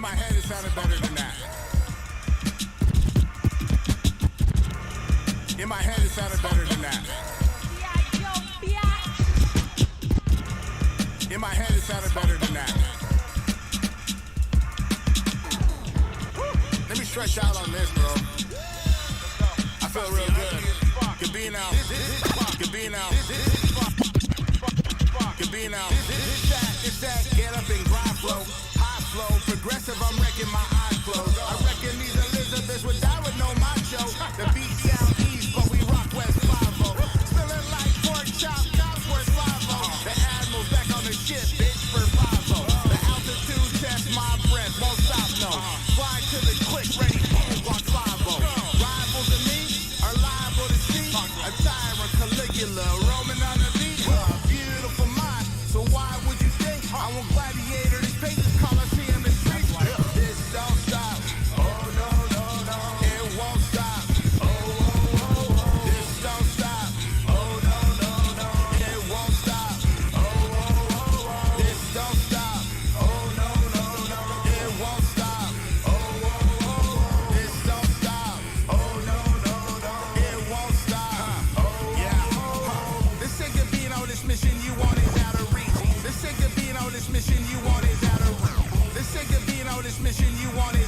my head, it sounded better than that. In my head, it sounded better than that. In my head, it sounded better than that. Let me stretch out on this, bro. I feel real good. Could be now. Could be now. Could be now. It's that get up and grind flow. High flow, progressive, I'm wrecking my eyes closed. I reckon these Elizabeths would die with no macho. The beat down east, but we rock West 5-0. Spilling like pork chop, cops worth 5-0. The Admiral's back on the ship, bitch, for 5-0. The altitude test, my breath, won't stop, no. Fly to the quick, ready, boom, block 5-0. Rivals of me are liable to see a tyrant Caligula roaming on the beat. Beautiful mind, so why would you think I want gladiator? These pages call us here in the streets. This don't stop. Oh no no no, it won't stop. Oh oh oh oh, this don't stop. Oh no no no, it won't stop. Oh oh oh oh, this don't stop. Oh no no no, it won't stop. Oh oh oh oh, this don't stop. Oh no no no, it won't stop. Oh yeah. This sick of being on this mission you want is out of reach. This sick of being on this mission you want is out of reach. This sick of being on this mission you want is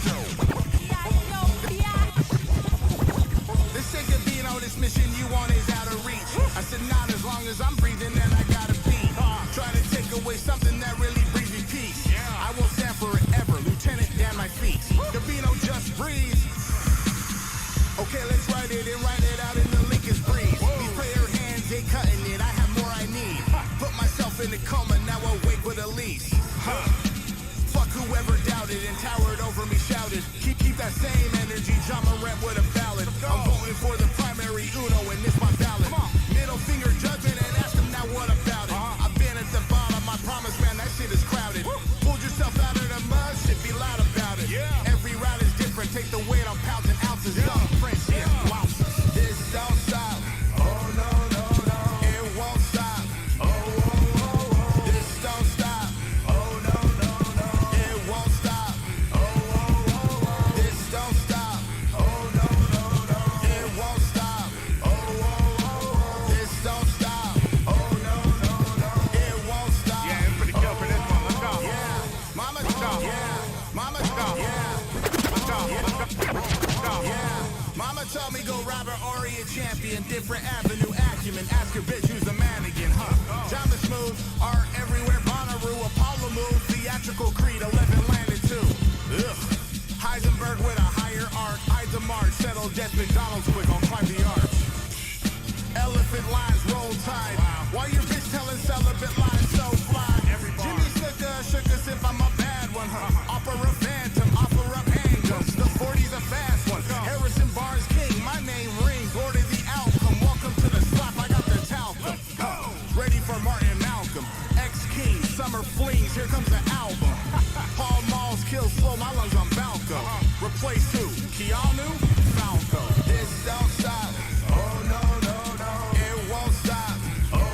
This sick of being on this mission you want is out of reach. I said not as long as I'm breathing and I gotta beat. Trying to take away something that really brings me peace. I won't stand for it ever, Lieutenant, down my feet. Gabino, just breathe. Okay, let's write it and write it out in the Lincoln's breeze. These prayer hands, they cutting it, I have more I need. Put myself in a coma, now awake with a lease. Fuck whoever doubted and towered over me, shouted. Keep that same energy, Jama rap with a ballad. I'm voting for the primary Uno and this my ballot. Middle finger judgment and ask them now what about it. I've been at the bottom, I promise man, that shit is crowded. Pulled yourself out of the mud, shit, be loud about it. Every route is different, take the weight on pounds and ounces. Young Prince, wow. This don't stop. Oh no no no, it won't stop. Oh oh oh oh, this don't stop. Oh no no no, it won't stop. Oh oh oh oh, this don't stop. Oh no no no, it won't stop. Oh oh oh oh, this don't stop. Oh no no no, it won't stop. Yeah, it's pretty good for this one. Let's go. Yeah, mama, yeah, mama, yeah, yeah. Mama told me go rob her Orient champion, different avenue acumen. Ask your bitch who's the man again, huh? Jama smooth, art everywhere, Bonnaroo, Apollo move, theatrical creed, 11 landed too. Ugh. Heisenberg with a higher arc, Ida March, settle death, McDonald's quick, I'll climb the arch. Elephant lines, roll tide. While your bitch telling celibate lies, so fly. Jimmy shook us if I'm a bad one, huh? Opera Phantom, offer up handguns. The 40's a fast one. Harrison Barnes King, my name rings. Lord of the outcome. Welcome to the slap, I got the talcum. Ready for Martin Malcolm. Ex-King, summer flings, here comes the album. Paul Malls kill slow, my lungs on Balco. Replace who? Keanu? Falco. This don't stop. Oh no no no, it won't stop. Oh oh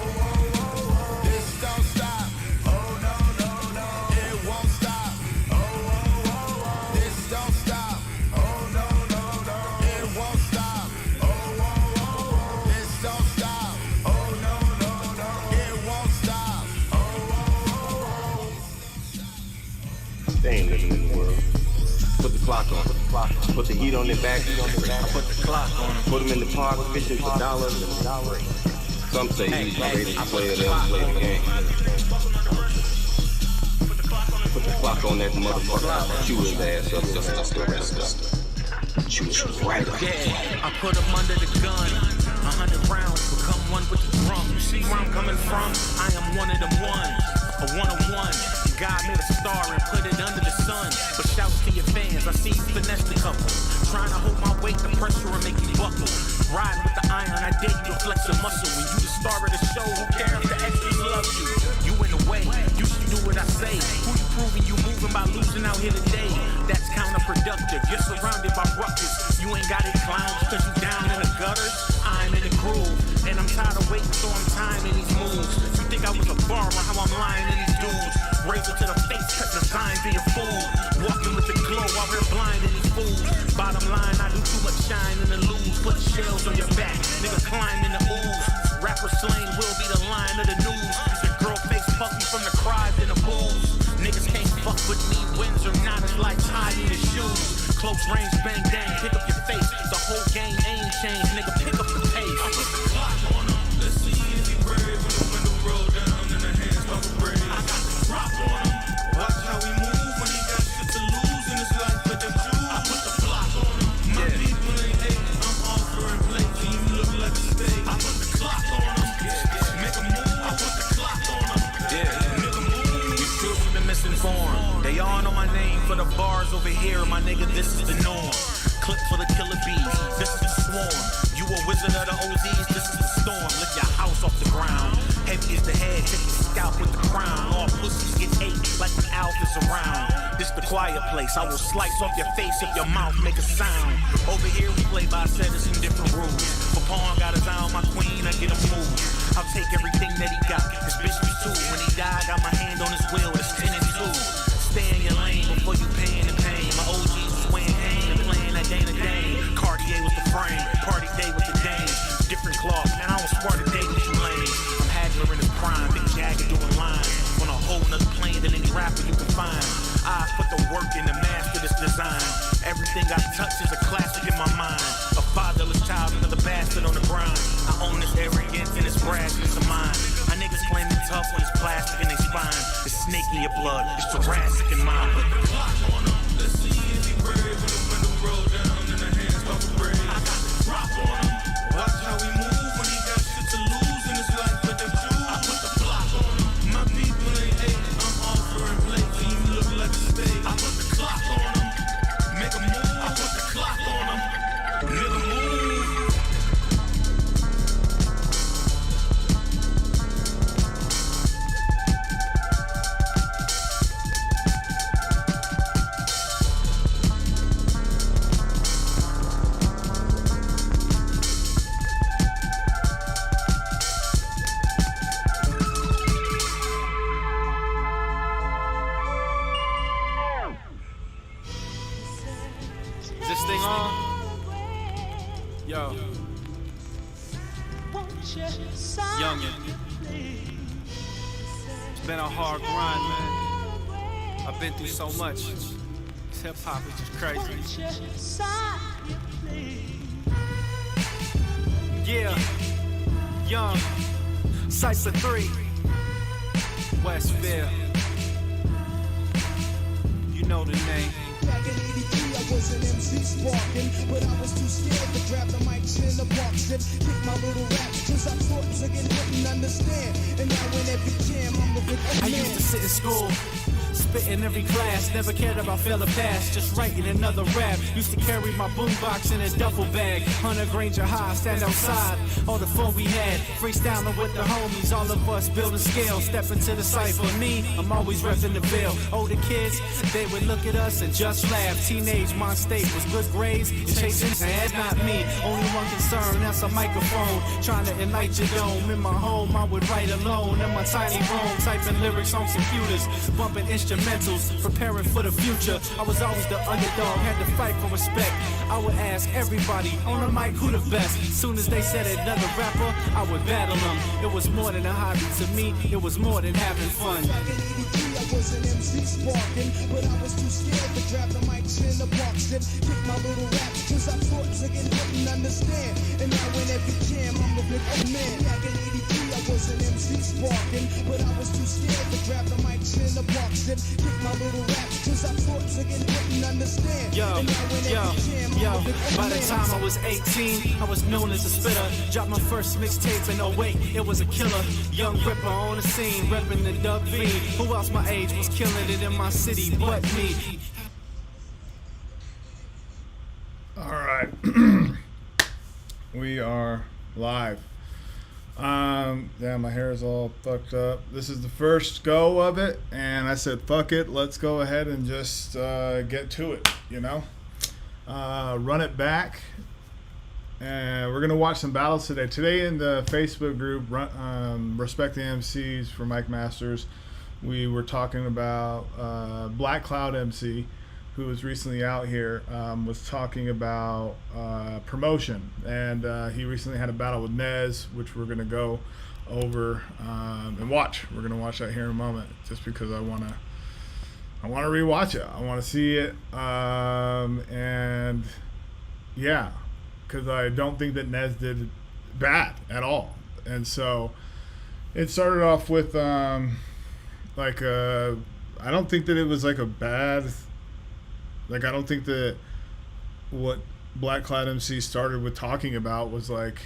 oh oh, this don't stop. Oh no no no, it won't stop. Oh oh oh oh, this don't stop. Oh no no no, it won't stop. Oh oh oh oh, this don't stop. Oh no no no, it won't stop. Oh oh oh oh. They ain't living in the world. Put the clock on. Put the heat on their back. Put the clock on. Put them in the park fishing for dollars. Some say he's the greatest player that ever played the game. Put the clock on that motherfucker. Chew his ass up. That's the rest of it. Chew it right up. Yeah, I put him under the gun. 100 rounds become one with the drum. You see where I'm coming from? I am one of them ones. A one-on-one. God made a star and put it under the sun. But shouts to your fans, I see you finesse the couple. Trying to hold my weight, the pressure will make you buckle. Riding with the iron, I dare you to flex a muscle. When you the star of the show, who cares if the extras love you? You in the way, you should do what I say. Who you proving you moving by losing out here today? That's counterproductive, you're surrounded by ruckus. You ain't got it clowns cause you down in the gutters. I'm in the groove, and I'm tired of waiting so I'm timing these moves. You think I was a borrower, how I'm lying in these dudes. Razor to the face, cut the sign, be a fool. Walking with the shells on your back. Nigga climb in the ooze. Rapper slain will be the line of the news. Your girl face fuck me from the cries and the booze. Niggas can't fuck with me, wins or not, it's like hiding the shoes. Close range, bang, bang, pick up your face. The whole game ain't changed, nigga, pick up the pace. I put the clock on him, let's see if he brave. When the window roll down and the hands start to break. I got the drop on him, watch how he move when he got shit to lose in his life for them Jews. I put the block on him, my people ain't hating, I'm offering plates and you look like a steak. I put the clock on him, make a move, I put the clock on him. Nigga move. You truly been misinformed. They all know my name for the bars over here, my nigga, this is the norm. Clip for the killer bees, this is the swarm. You a wizard of the OZs, this is the storm. Lift your house off the ground. Heavy is the head, take your scalp with the crown. All pussies get ate like when Alf is around. This the quiet place, I will slice off your face if your mouth make a sound. Over here we play by setters and different rules. For Pawn got his eye on my queen, I get a move. I'll take everything that he got, this bitch was too. When he died, got my hand on his wheel, it's 10 and 2. Stay in your lane before you paying the pain. My OGs was weighing pain and playing that Dana Dane. Cartier with the frame, party day with the dame. Different cloth, man, I don't spar the day with you lame. I'm Hagler in his prime, Big Jagger doing lines. On a whole nother plane than any rapper you can find. I put the work in to master this design. Everything I touch is a classic in my mind. A fatherless child, another bastard on the grind. I own this arrogance and this brashness of mine. My niggas claim they tough when it's plastic in their spine. It's snake in your blood, it's Jurassic in mine. Put the clock on him, let's see if he brave. When the window roll down and the hands start to break. I got the drop on him, watch how he move when he got shit to lose in his life for them Jews. I put the block on him, my people ain't hating, I'm offering plates and you look like a steak. I put the clock on him, make a move, I put the clock on him, nigga move. Youngin'. It's been a hard grind, man. I've been through so much. This hip hop is just crazy. Yeah, young, Cypher 3, Westville. You know the name. Back in '83, I was an MC sparking, but I was too scared to grab the mics in the park. Said, kick my little rap, cause I thought niggas wouldn't understand. And now in every jam, I'm the big man. I used to sit in school, spit in every class, never cared about fail or pass, just writing another rap. Used to carry my boombox in a duffel bag, 100 Granger High, stand outside, all the fun we had, freestyling with the homies, all of us building scale, step into the cypher. Me, I'm always repping the bill. Older kids, they would look at us and just laugh. Teenage mind state was good grades and chasing ass, not me. Only one concern, that's a microphone, trying to ignite your dome. In my home, I would write alone in my tiny room, typing lyrics on computers, bumping instrumentals, preparing for the future. I was always the underdog, had to fight for respect. I would ask everybody on the mic who the best. Soon as they said another rapper, I would battle them. It was more than a hobby to me, it was more than having fun. Back in '83, I was an MC sparking, but I was too scared to grab the mics in the park. Said, kick my little rap, cause I thought niggas wouldn't understand. And now in every jam, I'm the big man. Back in '83, I was an MC sparking, but I was too scared to grab the mics in the park. Said, kick my little rap, cause I thought niggas wouldn't understand. Yo, and now in every jam, I'm the big by the man. time I was 18, I was known as a spitter. Dropped my first mixtape in 08, it was a killer. Young Ripper on the scene, repping the Dub V. Who else my age was killing it in my city but me? All right. We are live. Damn, my hair is all fucked up. This is the first go of it, and I said, fuck it, let's go ahead and just get to it, you know? Run it back. And we're going to watch some battles today. Today in the Facebook group, Respect the MCs for Mike Masters, we were talking about BlackcloudMC. who was recently out here, was talking about promotion, and he recently had a battle with N.E.Z, which we're gonna go over and watch. We're gonna watch that here in a moment, just because I wanna rewatch it. I wanna see it, and yeah, because I don't think that N.E.Z did bad at all, and so it started off with I don't think that it was like a bad. Like, I don't think that what BlackcloudMC started with talking about was like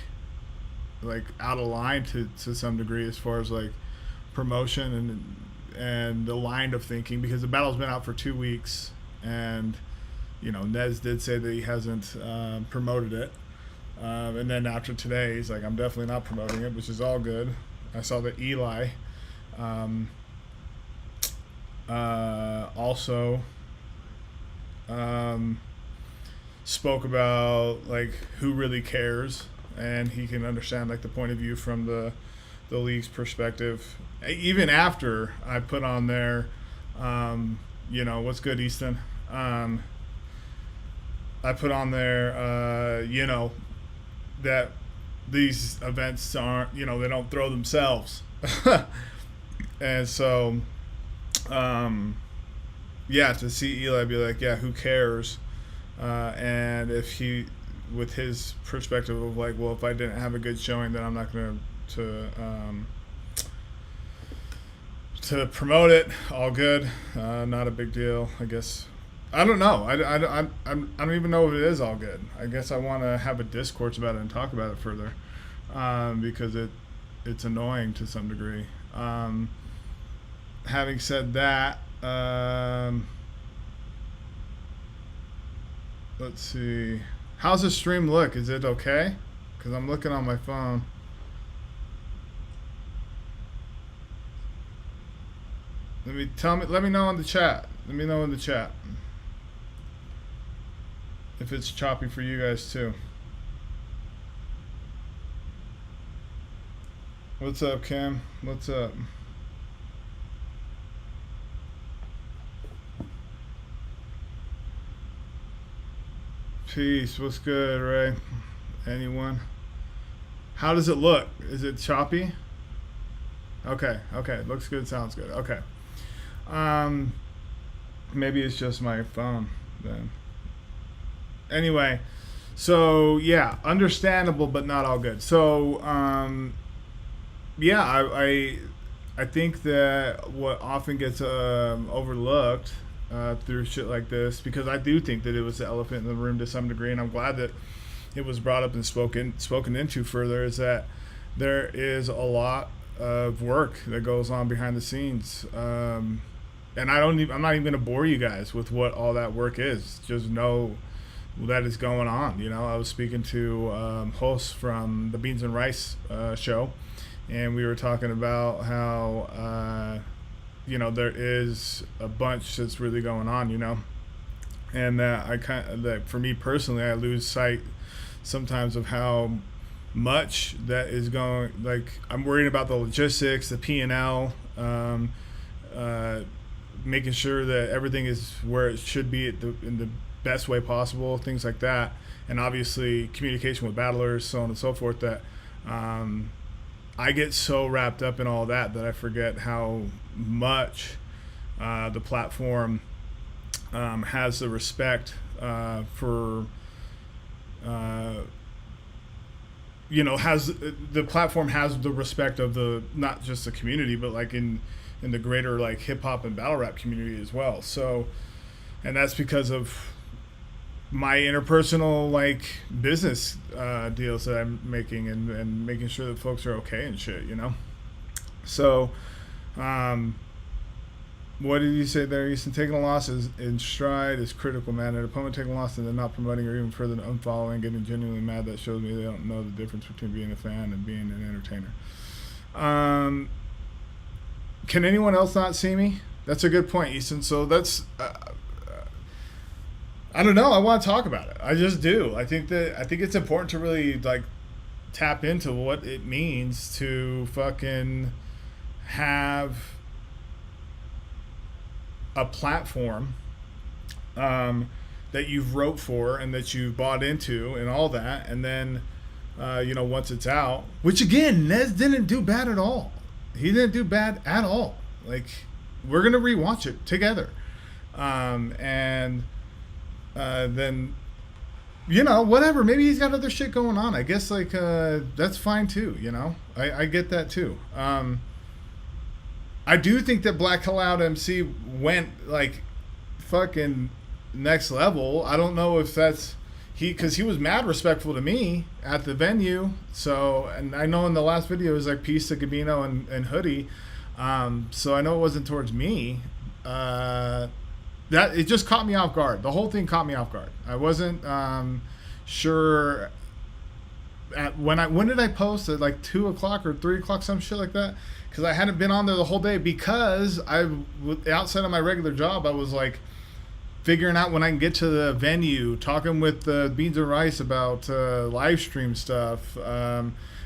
out of line to some degree, as far as like promotion and the line of thinking, because the battle's been out for 2 weeks, and you know, N.E.Z did say that he hasn't promoted it, and then after today he's like, I'm definitely not promoting it, which is all good. I saw that Eli also spoke about like who really cares, and he can understand like the point of view from the league's perspective. Even after I put on there, you know, what's good, Easton? I put on there, you know, that these events aren't, you know, they don't throw themselves, and so yeah, to see Eli be like, yeah, who cares? And if he, with his perspective of like, well, if I didn't have a good showing, then I'm not going to promote it. All good, not a big deal, I guess. I don't know. I don't even know if it is all good. I guess I want to have a discourse about it and talk about it further, because it's annoying to some degree. Having said that, let's see. How's the stream look? Is it okay? Because I'm looking on my phone. Let me know in the chat. Let me know in the chat if it's choppy for you guys too. What's up, Cam? What's up? Peace. What's good, Ray? Anyone? How does it look? Is it choppy? Okay. Looks good. Sounds good. Okay. Maybe it's just my phone then. Anyway, so yeah, understandable, but not all good. So yeah, I think that what often gets overlooked through shit like this, because I do think that it was the elephant in the room to some degree, and I'm glad that it was brought up and spoken into further, is that there is a lot of work that goes on behind the scenes, and I'm not even going to bore you guys with what all that work is. Just know that is going on. You know, I was speaking to hosts from the Beans and Rice show, and we were talking about how you know, there is a bunch that's really going on, you know, and that for me personally, I lose sight sometimes of how much that is going. Like, I'm worried about the logistics, the P&L, making sure that everything is where it should be in the best way possible, things like that, and obviously communication with battlers, so on and so forth, that I get so wrapped up in all that I forget how much the platform has the respect for you know, the platform has the respect of the, not just the community, but like in the greater like hip hop and battle rap community as well. So, and that's because of my interpersonal like business deals that I'm making, and making sure that folks are okay and shit, you know. So what did you say there, Easton? Taking a loss in stride is critical, man. An opponent taking a loss and then not promoting, or even further than unfollowing, getting genuinely mad, that shows me they don't know the difference between being a fan and being an entertainer. Can anyone else not see me? That's a good point, Easton. So that's I don't know. I want to talk about it. I just do. I think it's important to really like tap into what it means to fucking have a platform that you've wrote for and that you've bought into and all that, and then once it's out, which again, N.E.Z didn't do bad at all. He didn't do bad at all. Like, we're gonna rewatch it together, and then whatever. Maybe he's got other shit going on. I guess that's fine too. I get that too. I do think that BlackcloudMC went like fucking next level. I don't know if that's because he was mad respectful to me at the venue. So, and I know in the last video it was like peace to Gabino and Hoodie. So I know it wasn't towards me. That it just caught me off guard. The whole thing caught me off guard. I wasn't sure. When did I post at like 2:00 or 3:00, some shit like that? Because I hadn't been on there the whole day because outside of my regular job, I was like figuring out when I can get to the venue, talking with Beans and Rice about live stream stuff,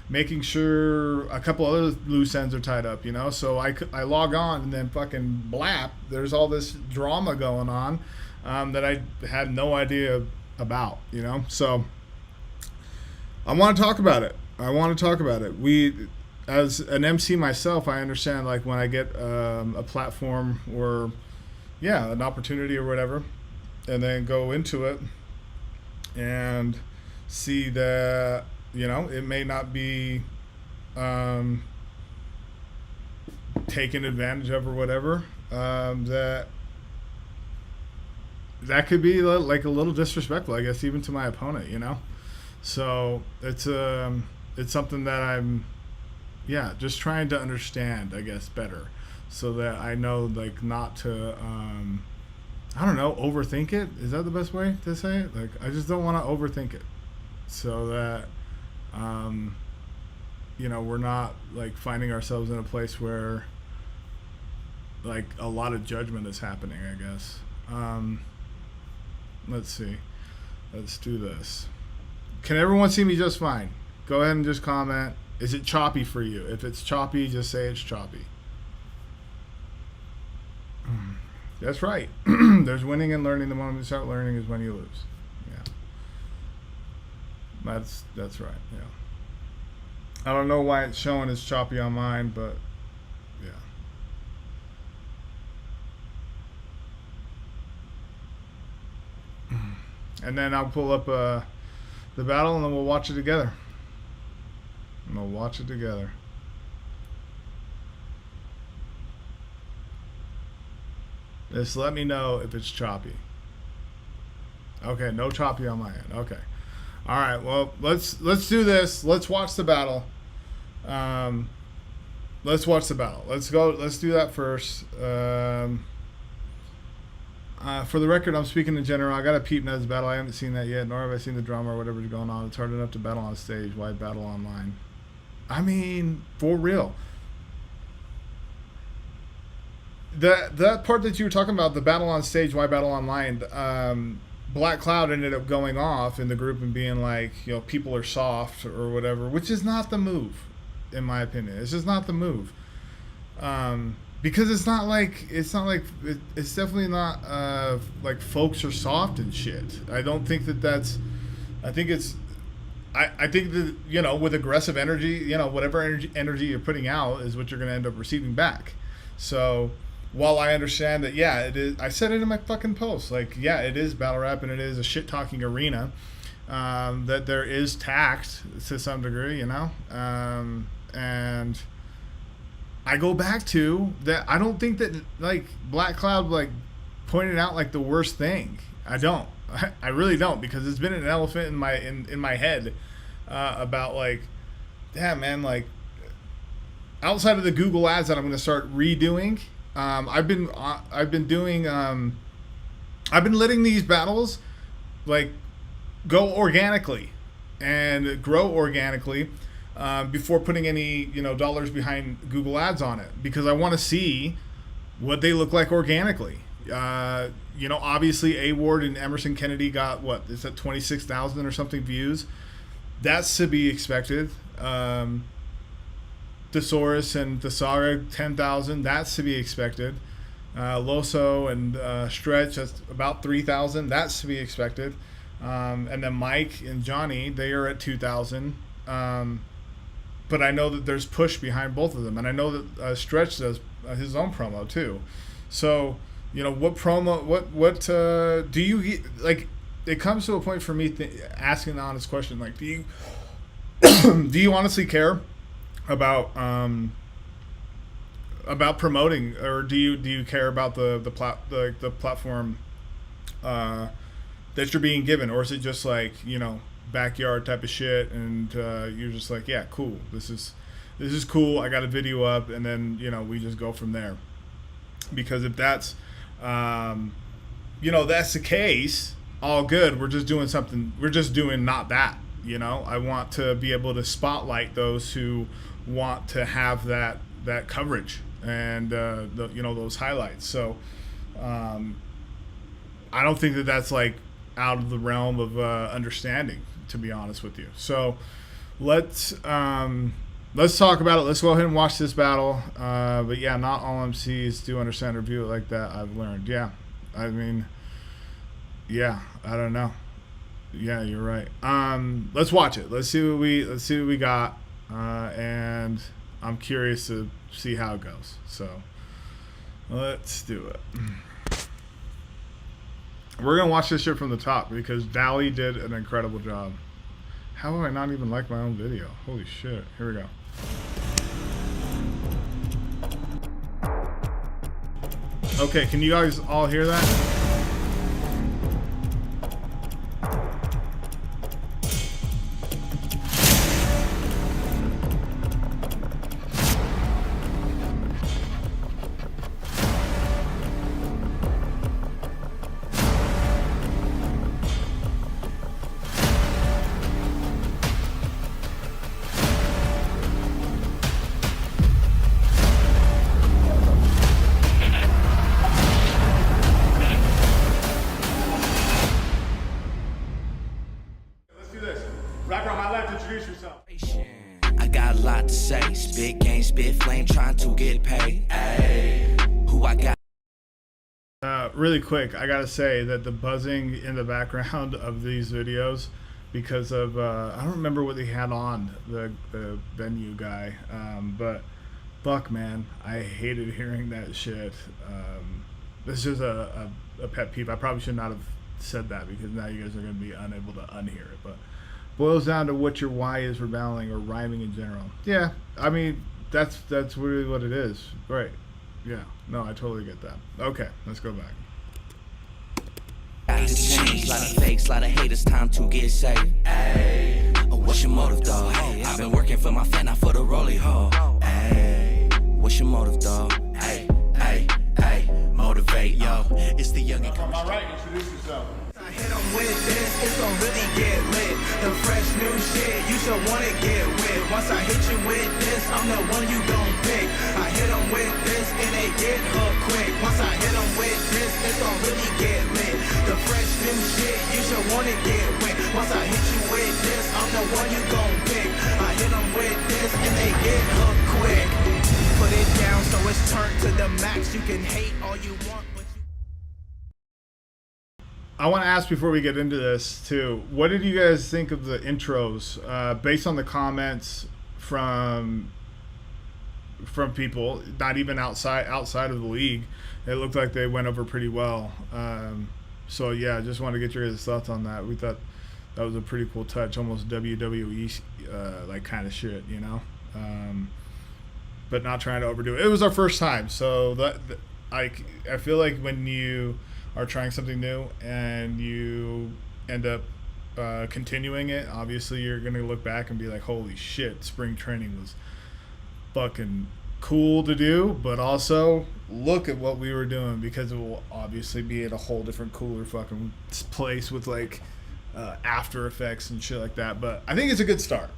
making sure a couple other loose ends are tied up, So I log on and then fucking blap. There's all this drama going on that I had no idea about, So I want to talk about it. We, as an MC myself, I understand like when I get a platform or an opportunity or whatever, and then go into it and see that it may not be taken advantage of or whatever, that could be like a little disrespectful, I guess, even to my opponent, So it's something that I'm just trying to understand, I guess, better, so that I know like not to I don't know, overthink it. Is that the best way to say it? Like, I just don't want to overthink it, so that we're not like finding ourselves in a place where like a lot of judgment is happening, I guess. Let's see. Let's do this. Can everyone see me just fine? Go ahead and just comment. Is it choppy for you? If it's choppy, just say it's choppy. That's right. There's winning and learning. The moment you start learning is when you lose. Yeah. That's right. Yeah. I don't know why it's showing as choppy on mine, but yeah. And then I'll pull up the battle, and then we'll watch it together. Just let me know if it's choppy. Okay, no choppy on my end. Okay. All right. Well, let's do this. Let's watch the battle. Let's watch the battle. Let's go. Let's do that first. For the record, I'm speaking in general. I got to peep N.E.Z battle. I haven't seen that yet, nor have I seen the drama or whatever's going on. It's hard enough to battle on stage. Why battle online? I mean, for real. That part that you were talking about, the battle on stage, why battle online, Black Cloud ended up going off in the group and being like, people are soft or whatever, which is not the move, in my opinion. It's just not the move. Because it's definitely not like folks are soft and shit. I don't think that's, I think that, with aggressive energy, whatever energy you're putting out is what you're going to end up receiving back. So, while I understand that, it is, I said it in my fucking post, like, it is battle rap and it is a shit talking arena, that there is tact to some degree, and I go back to that. I don't think that like Black Cloud like pointed out like the worst thing. I don't. I really don't, because it's been an elephant in my head about like, damn man, like outside of the Google ads that I'm going to start redoing. I've been letting these battles like go organically and grow organically before putting any dollars behind Google ads on it, because I want to see what they look like organically. Obviously A Ward and Emerson Kennedy got what is that 26,000 or something views. That's to be expected. Thesaurus and Thesaga 10,000. That's to be expected. Loso and Stretch, that's about 3,000. That's to be expected. And then Mike and Johnny, they are at 2,000. But I know that there's push behind both of them, and I know that Stretch does his own promo too. So what promo? What do you like? It comes to a point for me asking the honest question, like, do you do you honestly care about promoting, or do you care about the platform that you're being given, or is it just like backyard type of shit, and you're just like, yeah, cool, this is cool, I got a video up, and then we just go from there? Because if that's that's the case, all good. We're just doing something. We're just doing not that. I want to be able to spotlight those who want to have that coverage and those highlights. So I don't think that that's like out of the realm of understanding, to be honest with you. So let's talk about it. Let's go ahead and watch this battle. But yeah, not all MCs do understand or view it like that, I've learned. Yeah, I mean, yeah, I don't know. Yeah, you're right. Let's watch it. Let's see what we got. And I'm curious to see how it goes. So let's do it. We're gonna watch this shit from the top because Dally did an incredible job. How do I not even like my own video? Holy shit. Here we go. Okay, can you guys all hear that? I got a lot to say. Spit game, spit flame, trying to get paid. Ay, who I got? Really quick, I gotta say that the buzzing in the background of these videos, because of I don't remember what they had on, the venue guy, but fuck, man, I hated hearing that shit. This is a pet peeve. I probably should not have said that, because now you guys are gonna be unable to unhear it, but boils down to what your why is for battling or rhyming in general. Yeah, I mean, that's really what it is. Right. Yeah. No, I totally get that. Okay, let's go back. Got to change, lot of fakes, lot of haters, time to get saved. Ay, what's your motive, dog? I've been working for my fan, not for the rolly hole. Ay, what's your motive, dog? Ay, ay, ay, motivate, yo. It's the young and coming. All right, introduce yourself. I hit them with this, it's gon' really get lit. The fresh new shit, you should wanna get with. Once I hit you with this, I'm the one you gon' pick. I hit them with this and they get hooked quick. Once I hit them with this, it's gon' really get lit. The fresh new shit, you should wanna get with. Once I hit you with this, I'm the one you gon' pick. I hit them with this and they get hooked quick. Put it down so it's turned to the max. You can hate all you want, but I want to ask before we get into this too, what did you guys think of the intros? Based on the comments from people, not even outside of the league, it looked like they went over pretty well. So yeah, I just want to get your guys' thoughts on that. We thought that was a pretty cool touch, almost WWE like kind of shit, but not trying to overdo it. It was our first time, so I feel like when you are trying something new and you end up continuing it, obviously you're gonna look back and be like, holy shit, spring training was fucking cool to do, but also look at what we were doing, because it will obviously be at a whole different cooler fucking place with like After Effects and shit like that. But I think it's a good start.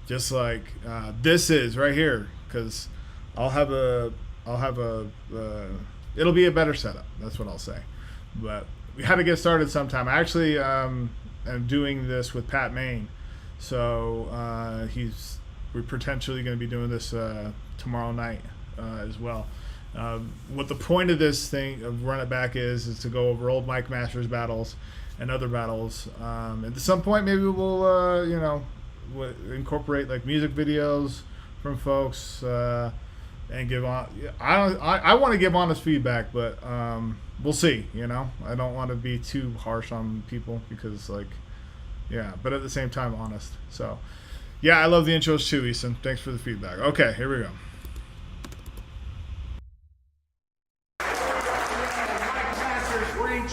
Just like this is right here, because I'll have a it'll be a better setup. That's what I'll say. But we had to get started sometime. I actually am doing this with Pat Main. So we're potentially going to be doing this tomorrow night as well. What the point of this thing of Run It Back is to go over old Mike Masters battles and other battles. And at some point, maybe we'll, incorporate like music videos from folks and give on. I want to give honest feedback, but we'll see. I don't want to be too harsh on people because, but at the same time, honest. So, yeah, I love the intros too, Easton. Thanks for the feedback. Okay, here we go.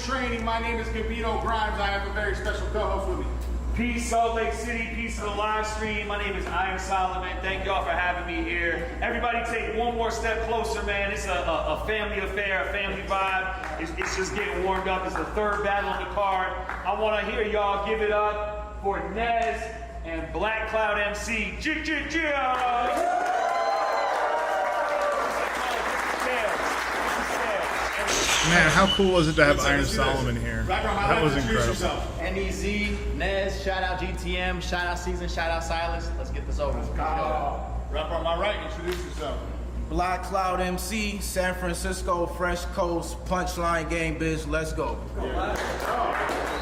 Training. My name is Gabito Grimes. I have a very special co-host with me. Peace, Salt Lake City. Peace to the live stream. My name is Iron Solomon. Thank y'all for having me here. Everybody take one more step closer, man. It's a family affair, a family vibe. It's just getting warmed up. It's the third battle on the card. I want to hear y'all give it up for N.E.Z and BlackcloudMC. Man, how cool was it to have Iron Solomon here? That was incredible. N.E.Z, N.E.Z, shout out GTM, shout out Season, shout out Silas. Let's get this over. Rapper on my right, introduce yourself. BlackcloudMC, San Francisco, Fresh Coast, Punchline Game, bitch, let's go. Yeah.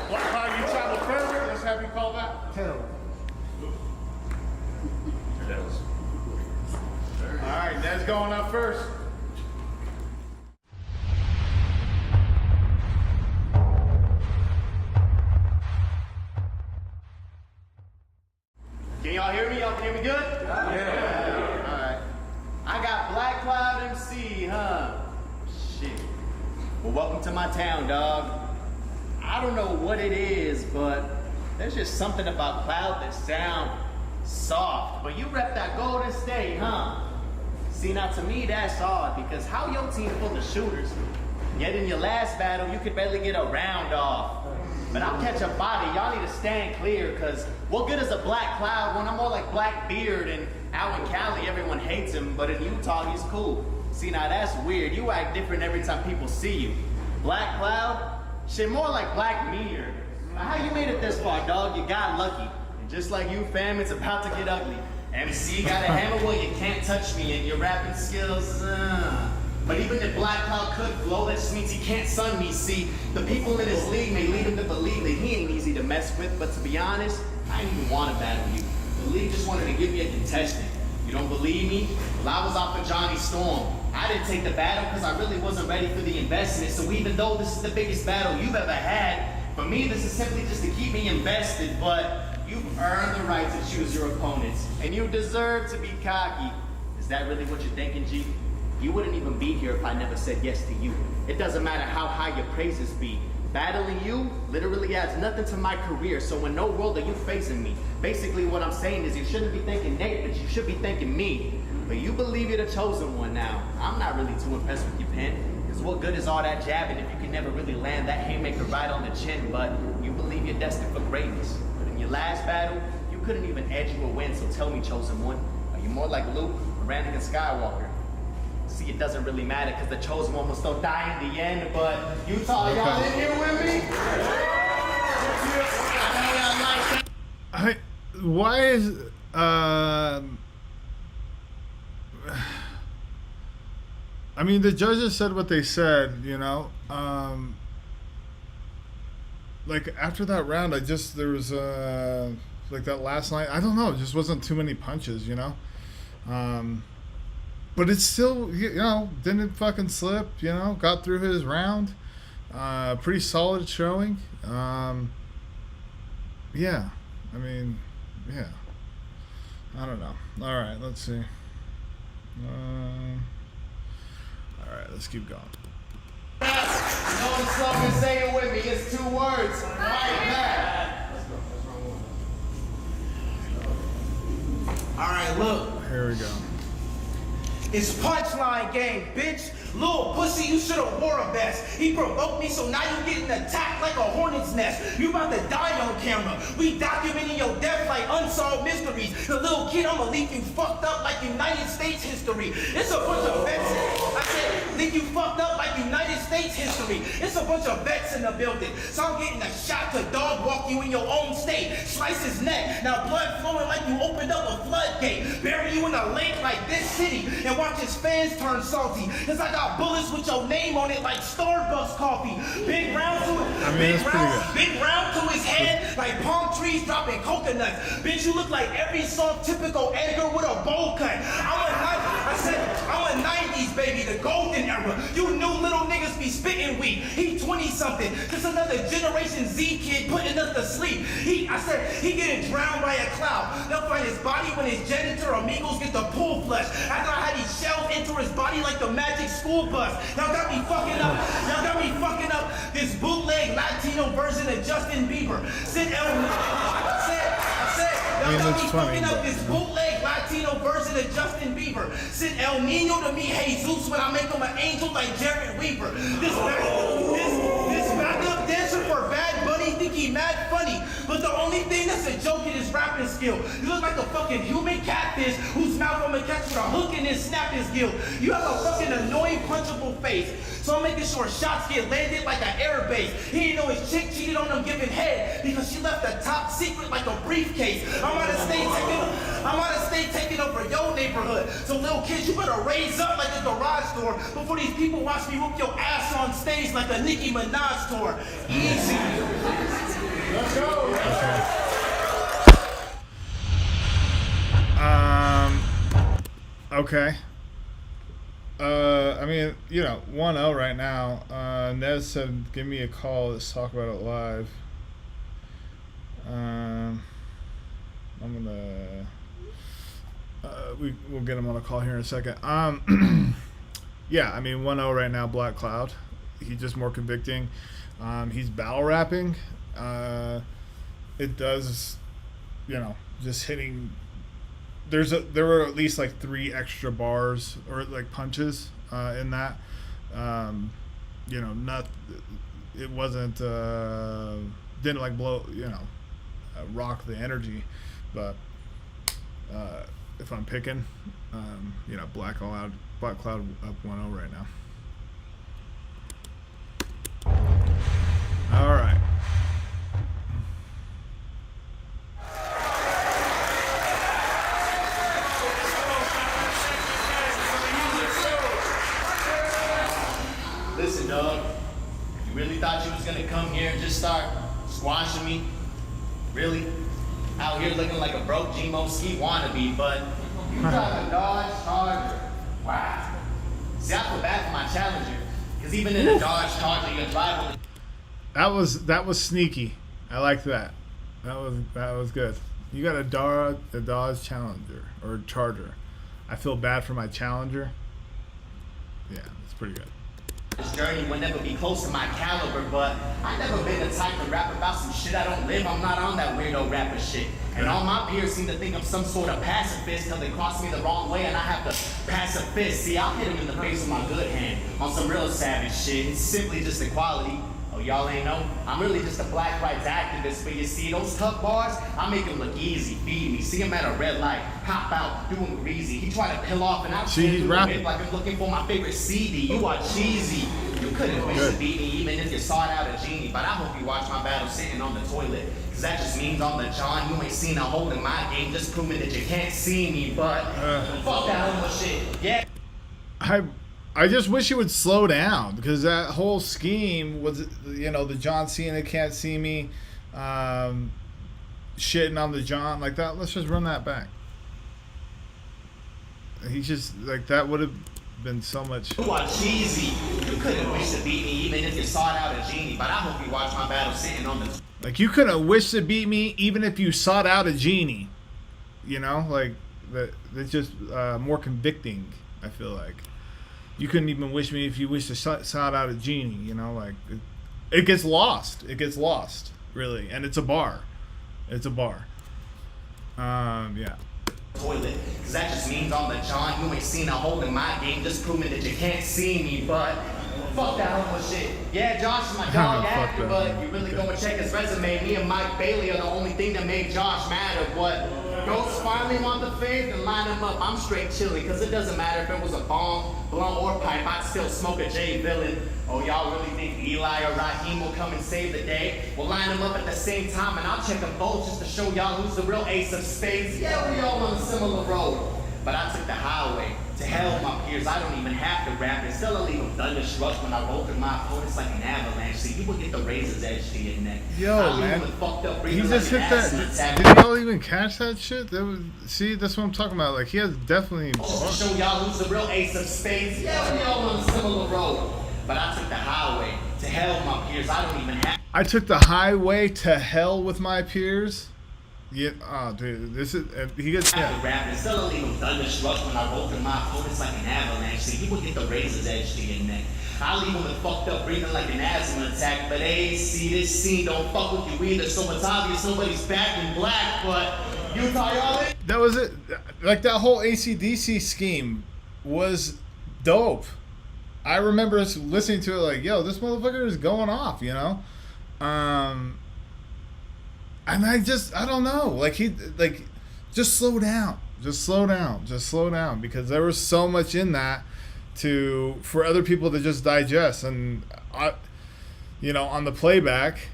Black Cloud, you travel further? Let's have you call that. Tell. All right, Ned's going up first. Can y'all hear me? Y'all can hear me good? Yeah. All right. I got BlackcloudMC, huh? Shit. Well, welcome to my town, dog. I don't know what it is, but there's just something about Cloud that sound soft. But you rep that Golden State, huh? See, now to me, that's odd, because how your team full of shooters, yet in your last battle, you could barely get a round off. But I'll catch a body. Y'all need to stand clear, because what good is a Black Cloud when I'm more like Blackbeard, and out in Cali, everyone hates him, but in Utah, he's cool. See, now that's weird. You act different every time people see you. Black Cloud? Shit, more like Black Meteor. Now, how you made it this far, dog? You got lucky. And just like you, fam, it's about to get ugly. MC got a hammer, well, you can't touch me, and your rapping skills, But even if Black Cloud could flow, that just means he can't sun me. See, the people in his league may lead him to believe that he ain't easy to mess with, but to be honest, I didn't even want to battle you. The league just wanted to give me a contestant. You don't believe me? Well, I was out for Johnny Storm. I didn't take the battle because I really wasn't ready for the investment. So even though this is the biggest battle you've ever had, for me, this is simply just to keep me invested, but you've earned the right to choose your opponents, and you deserve to be cocky. Is that really what you're thinking, G? You wouldn't even be here if I never said yes to you. It doesn't matter how high your praises be. Battling you literally adds nothing to my career, so in no world are you facing me. Basically what I'm saying is you shouldn't be thinking Nate, but you should be thinking me. But you believe you're the chosen one now. I'm not really too impressed with your pen, because what good is all that jabbing if you can never really land that haymaker right on the chin, but you believe you're destined for greatness. But in your last battle, you couldn't even edge you a win, so tell me, chosen one, are you more like Luke or Anakin Skywalker? See, it doesn't really matter because the chosen one will still die in the end, but Utah, y'all in here with me? Why is I mean, the judges said what they said, like after that round, there was like that last night, I don't know, it just wasn't too many punches, but it's still, didn't fucking slip, got through his round. Pretty solid showing. Yeah. I mean, yeah. I don't know. All right, let's see. All right, let's keep going. You know the slogan, say it with me. It's 2 words. Fight back. All right, look. Here we go. It's punchline game, bitch. Little pussy, you should've wore a vest. He provoked me, so now you getting attacked like a hornet's nest. You about to die on camera. We documenting your death like unsolved mysteries. The little kid, I'ma leave you fucked up like United States history. It's a bunch of vets. I said, leave you fucked up like United States history. It's a bunch of vets in the building. So I'm getting a shot to dog walk you in your own state. Slice his neck. Now blood flowing like you opened up a floodgate. Bury you in a lake like this city. and watch his fans turn salty. Cause I got bullets with your name on it like Starbucks coffee. Big round to it, I mean, it's pretty good. big round to his head like palm trees dropping coconuts. Bitch, you look like every soft typical Edgar with a bowl cut. I'm a 90s baby, the golden era. You new little niggas be spitting weak. He 20 something, just another Generation Z kid putting us to sleep. He getting drowned by a cloud. They'll find his body when his janitor amigos get the pool flush. After I had these shells enter his body like the magic school bus. Y'all got me fucking up this bootleg Latino version of Justin Bieber. I mean, it's funny, Up but, this bootleg Latino version of Justin Bieber. Send El Nino to me, Jesus, when I make him an angel like Jared Weaver. This backup dancer for Bad Bunny think he mad funny, but the only thing that's a joke in his rapping skill. You look like a fucking human catfish whose mouth I'm gonna catch with a hook and then snap his gill. You have a fucking annoying punchable face, so I'm making sure shots get landed like an air base. He didn't know his chick cheated on him giving head because she left a top secret like a briefcase. I'm out of state taking over your neighborhood. So little kids, you better raise up like a garage door before these people watch me whoop your ass on stage like a Nicki Minaj tour. Easy. Let's go. Okay. I mean, you know, 1-0 right now. N.E.Z said, give me a call. Let's talk about it live. I'm gonna... we'll get him on a call here in a second. Yeah, I mean, 1-0 right now, Black Cloud. He's just more convicting. He's battle rapping. It does, you know, just hitting... There were at least like 3 extra bars or like punches in that. You know, it wasn't didn't like blow, you know, rock the energy, but if I'm picking, you know, Black Cloud up 1-0 right now. All right. Listen, dog. You really thought you was gonna come here and just start squashing me? Really? Out here looking like a broke G-Mo ski wannabe, but you drive a Dodge Charger. Wow. See, I feel bad for my Challenger, because even in a Dodge Charger, you drive only... That was sneaky. I like that. That was good. You got a Dodge Challenger or Charger. I feel bad for my Challenger. Yeah, it's pretty good. This journey will never be close to my caliber, but I never been the type to rap about some shit I don't live. I'm not on that weirdo rapper shit. And all my peers seem to think I'm some sort of pacifist till they cross me the wrong way and I have to pass a fist. See, I'll hit him in the face with my good hand on some real savage shit. It's simply just equality. Oh, y'all ain't know? I'm really just a black rights activist, but you see, those tough bars, I make them look easy, feed me. See him at a red light, hop out, doing greasy. He tried to peel off and I he's rapping like I'm looking for my favorite CD. You are cheesy. You couldn't wish to beat me even if you sought out a genie, but I hope you watch my battle sitting on the toilet. Cause that just means on the John, you ain't seen a hole in my game, just proving that you can't see me, but fuck that homo shit. Yeah. I just wish you would slow down because that whole scheme was, you know, the John Cena can't see me, shitting on the John like that. Let's just run that back. He's just like that would have been so much. You are cheesy. You couldn't wish to beat me even if you sought out a genie, but I hope you watch my battle sitting on the. Like you couldn't wish to beat me even if you sought out a genie. You know, like that's just more convicting. I feel like. You couldn't even wish me if you wished to sought out a genie, you know, like it gets lost. It gets lost, really. And it's a bar. It's a bar. Yeah. Toilet, cause that just means on the John, you ain't seen a hole in my game, just proving that you can't see me, but fuck that homo shit. Yeah, Josh is my dog actor, but you really go and check his resume. Me and Mike Bailey are the only thing that made Josh matter. What? Ghost finally want the fade and line him up. I'm straight chilly, cause it doesn't matter if it was a bomb, blunt, or pipe, I'd still smoke a J villain. Oh, y'all really think Eli or Raheem will come and save the day? We'll line them up at the same time and I'll check them both just to show y'all who's the real ace of spades. Yeah, we all on a similar road, but I took the highway to hell with my peers, I don't even have to rap. And still I leave them thunderstruck when I roll through my opponents like an avalanche. So you will get the razor's edge to your neck. Yo, man. He just hit that. Did y'all even catch that shit? That was, see, that's what I'm talking about. Like, he has definitely. I'll show y'all who's the real ace of spades. Yeah, we all on a similar road. But I took the highway to hell with my peers. I don't even have. I took the highway to hell with my peers. Yeah, oh, dude, this is he gets. Yeah. Rap and still leave them thunderstruck when I roll through my opponents like an avalanche. So you will get the razor's edge to your neck. I leave them with fucked up breathing like an asthma attack. But hey, see, this scene don't fuck with you either. So it's obvious nobody's back in black. But Utah, y'all in? That was it. Like, that whole AC/DC scheme was dope. I remember listening to it like, yo, this motherfucker is going off, you know? And I don't know. Like, just slow down. Just slow down. Just slow down. Because there was so much in that for other people to just digest. And, on the playback,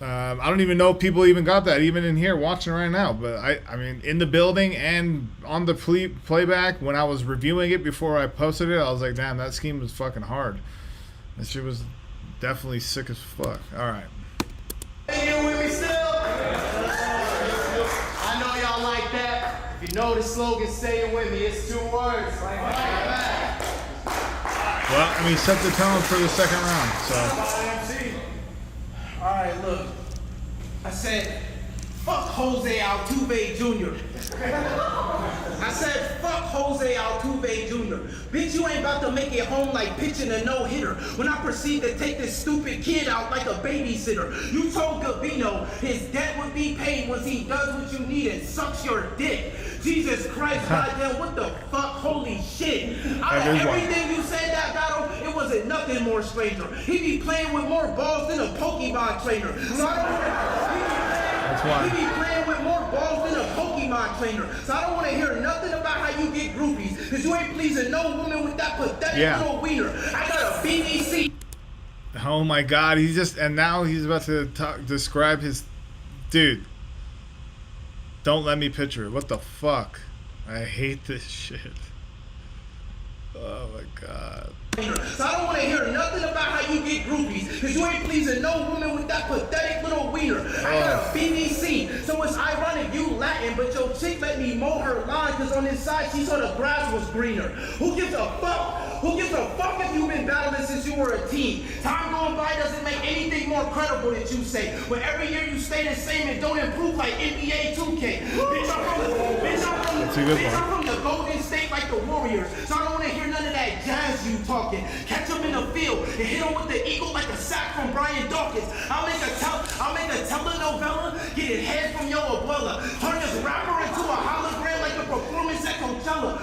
I don't even know if people even got that, even in here watching right now. But, I mean, in the building and on the playback, when I was reviewing it before I posted it, I was like, damn, that scheme was fucking hard. That shit was definitely sick as fuck. All right. Hey, you with me still? I know y'all like that. If you know the slogan, say it with me. It's 2 words. Well, I mean, set the tone for the second round. So. All right, look. I said, fuck Jose Altuve Jr. I said, fuck Jose Altuve Jr. Bitch, you ain't about to make it home like pitching a no-hitter. When I proceed to take this stupid kid out like a babysitter. You told Gavino his debt would be paid once he does what you need and sucks your dick. Jesus Christ, goddamn, what the fuck? Holy shit. Out of everything you said that battle, it wasn't nothing more stranger. He be playing with more balls than a Pokemon trainer. So he be playing with more balls than a Pokemon trainer. So I don't want to hear nothing about how you get groupies. Because you ain't pleasing no woman with that pathetic little wiener. I got a BBC. Oh my God, now he's about to describe his, dude. Don't let me picture it. What the fuck? I hate this shit. Oh my God. So I don't want to hear nothing about how you get groupies, because you ain't pleasing no woman with that pathetic little wiener. I got a BBC, so it's ironic you Latin, but your chick let me mow her lawn because on this side she saw the grass was greener. Who gives a fuck? Who gives a fuck if you've been battling since you were a teen? Time going by doesn't make anything more credible that you say. But every year you stay the same and don't improve like NBA 2K. Bitch, I'm from the Golden State like the Warriors, so I don't want to hear none of that jazz you talking. Catch him in the field and hit him with the eagle like a sack from Brian Dawkins. I'll make a telenovela, get it head from your abuela. Turn this rapper into a hologram like a performance at Coachella.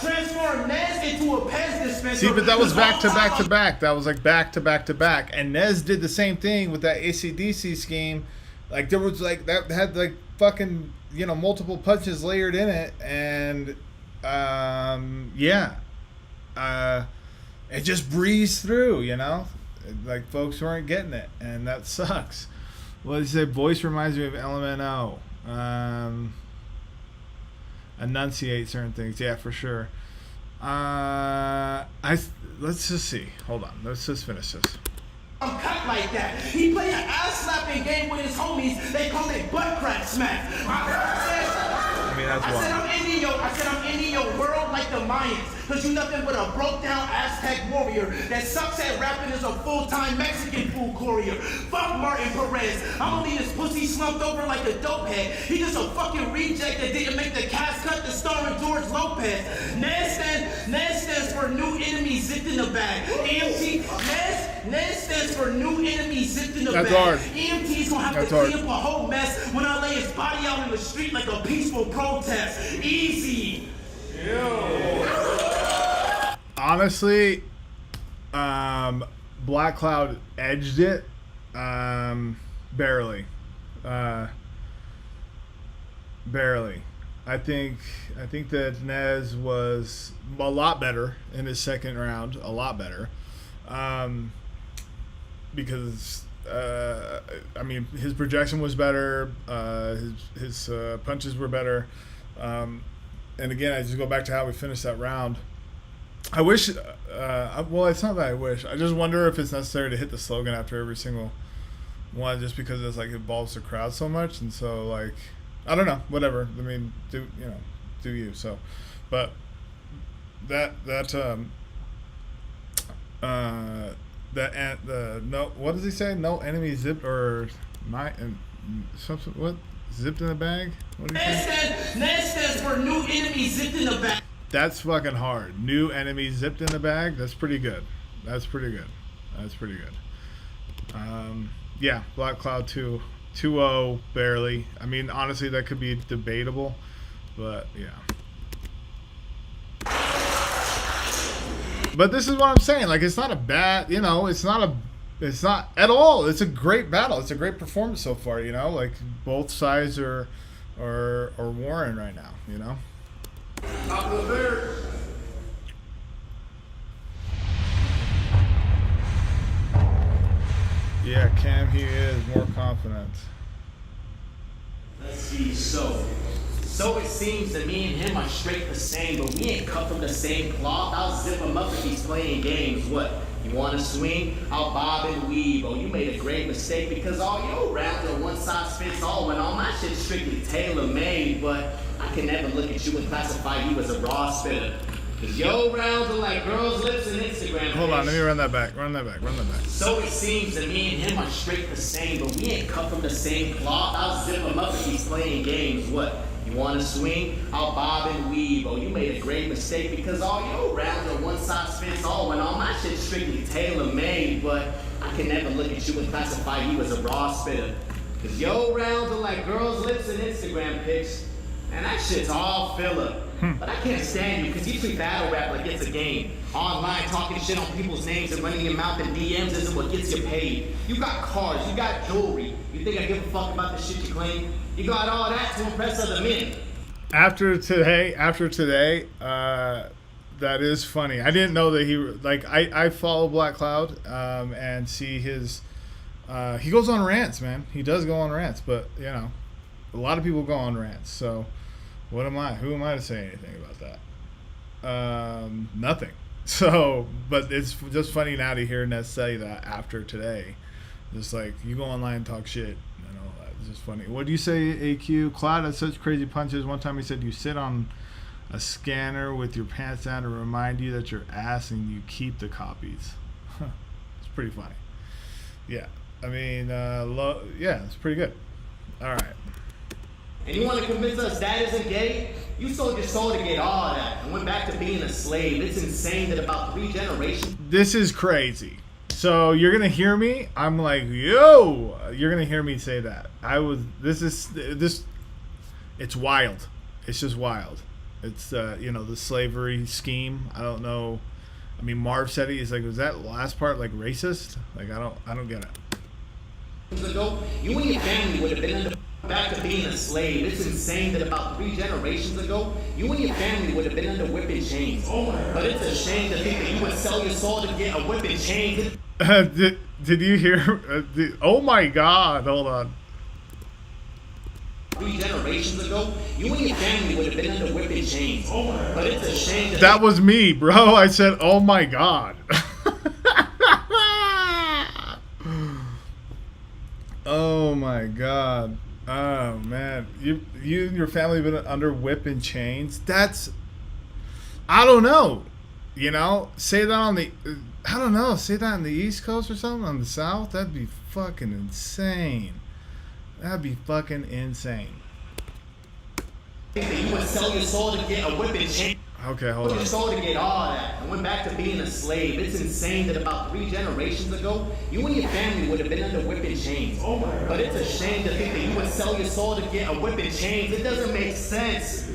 Transform N.E.Z into a Pez dispenser. See, but that was back to back to back. That was like back to back to back. And N.E.Z did the same thing with that AC/DC scheme. Like, there was like, that had like fucking, multiple punches layered in it. And, it just breezed through, like folks weren't getting it, and that sucks. Well, they say voice reminds me of LMNO. Enunciate certain things, yeah, for sure. Let's just see. Hold on, let's just finish this. I'm cut like that. He play an ass slapping game with his homies. They call it butt crack smack. I said I'm ending your world like the Mayans. Cause you nothing but a broke down Aztec warrior that sucks at rapping as a full-time Mexican food courier. Fuck Martin Perez. I'ma leave his pussy slumped over like a dope head. He just a fucking reject that didn't make the cast cut to star in George Lopez. N.E.Z stands for new enemy zipped in the bag. N.E.Z stands for new enemy zipped in the bag. Hard. EMT's gonna have to clean up a whole mess when I lay his body out in the street like a peaceful protest. Easy. Honestly, Black Cloud edged it, barely. Barely. I think that N.E.Z was a lot better in his second round, a lot better, because his projection was better, his punches were better. and again, I just go back to how we finished that round. I wish, well, it's not that I wish. I just wonder if it's necessary to hit the slogan after every single one, just because it's like it involves the crowd so much, and so like, I don't know, whatever. I mean, do you? So, but the no, what does he say? No enemy zipped or my something. What zipped in the bag? What did he say? N.E.Z stands for new enemy zipped in the bag. That's fucking hard. New enemy zipped in the bag. That's pretty good. That's pretty good. Yeah, Black Cloud 2-0 barely. I mean, honestly, that could be debatable, but yeah. But this is what I'm saying. Like, it's not a bad, it's not at all. It's a great battle. It's a great performance so far, Like, both sides are warring right now, Top of the third. Yeah, Cam, he is more confident. Let's see, so it seems that me and him are straight the same, but we ain't cut from the same cloth. I'll zip him up if he's playing games. What? You want to swing? I'll bob and weave. Oh, you made a great mistake because all your rounds are one size fits all when all my shit's strictly tailor-made, but I can never look at you and classify you as a raw spitter. Cause your rounds are like girls' lips and Instagram. Hold on, let me run that back. So it seems that me and him are straight the same, but we ain't cut from the same cloth. I'll zip him up if he's playing games. What? You want to swing? I'll bob and weave. Oh, you made a great mistake because all your rounds are one size fits all when all my shit's strictly tailor-made, but I can never look at you and classify you as a raw spitter. Cause your rounds are like girls' lips and Instagram pics, and that shit's all filler. But I can't stand you because you treat battle rap like it's a game. Online talking shit on people's names and running your mouth in DMs isn't what gets you paid. You got cars, you got jewelry. You think I give a fuck about the shit you claim? You got all that to impress other men. After today, that is funny. I didn't know that he, like, I follow Black Cloud and see his, he goes on rants, man. He does go on rants, but, a lot of people go on rants, so what am I? Who am I to say anything about that? Nothing. So, but it's just funny now to hear N.E.Z say that after today. Just like, you go online and talk shit and all that. It's just funny. What do you say, AQ? Cloud has such crazy punches. One time he said you sit on a scanner with your pants down to remind you that you're ass and you keep the copies. It's pretty funny. Yeah. I mean, yeah, it's pretty good. All right. And you want to convince us that isn't gay? You sold your soul to get all that and went back to being a slave. It's insane that about 3 generations... This is crazy. So you're going to hear me? I'm like, yo! You're going to hear me say that. It's wild. It's just wild. It's, the slavery scheme. I don't know. I mean, Marv said he's like, was that last part like racist? Like, I don't get it. Ago, you and your family would have been back to being a slave. It's insane that about 3 generations ago, you and your family would have been under whipping chains. But it's a shame to think that you would sell your soul to get a whipping chain. Did you hear? Oh my God! Hold on. 3 generations ago, you and your family would have been under whipping chains. But it's a shame that was me, bro. I said, "Oh my God." Oh my God. Oh man. You and your family have been under whipping chains? That's, I don't know. Say that on the, I don't know, say that on the East Coast or something, on the South? That'd be fucking insane. That'd be fucking insane. You would sell your soul to get a whipping chain. Okay, hold on. Your soul to get all that and went back to being a slave. It's insane that about 3 generations ago, you and your family would have been under whipping chains. But it's a shame to think that you would sell your soul to get a whipping chains. It doesn't make sense.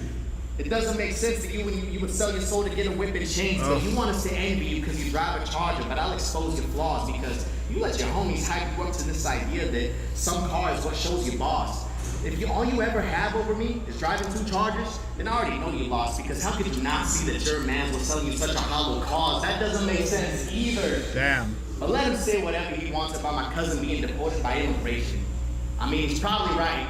It doesn't make sense that you would sell your soul to get a whipping chains. But you want us to envy you because you drive a Charger, but I'll expose your flaws because you let your homies hype you up to this idea that some car is what shows you boss. If all you ever have over me is driving 2 Chargers, then I already know you lost, because how could you not see that your man was selling you such a hollow cause? That doesn't make sense either. Damn. But let him say whatever he wants about my cousin being deported by immigration. I mean, he's probably right.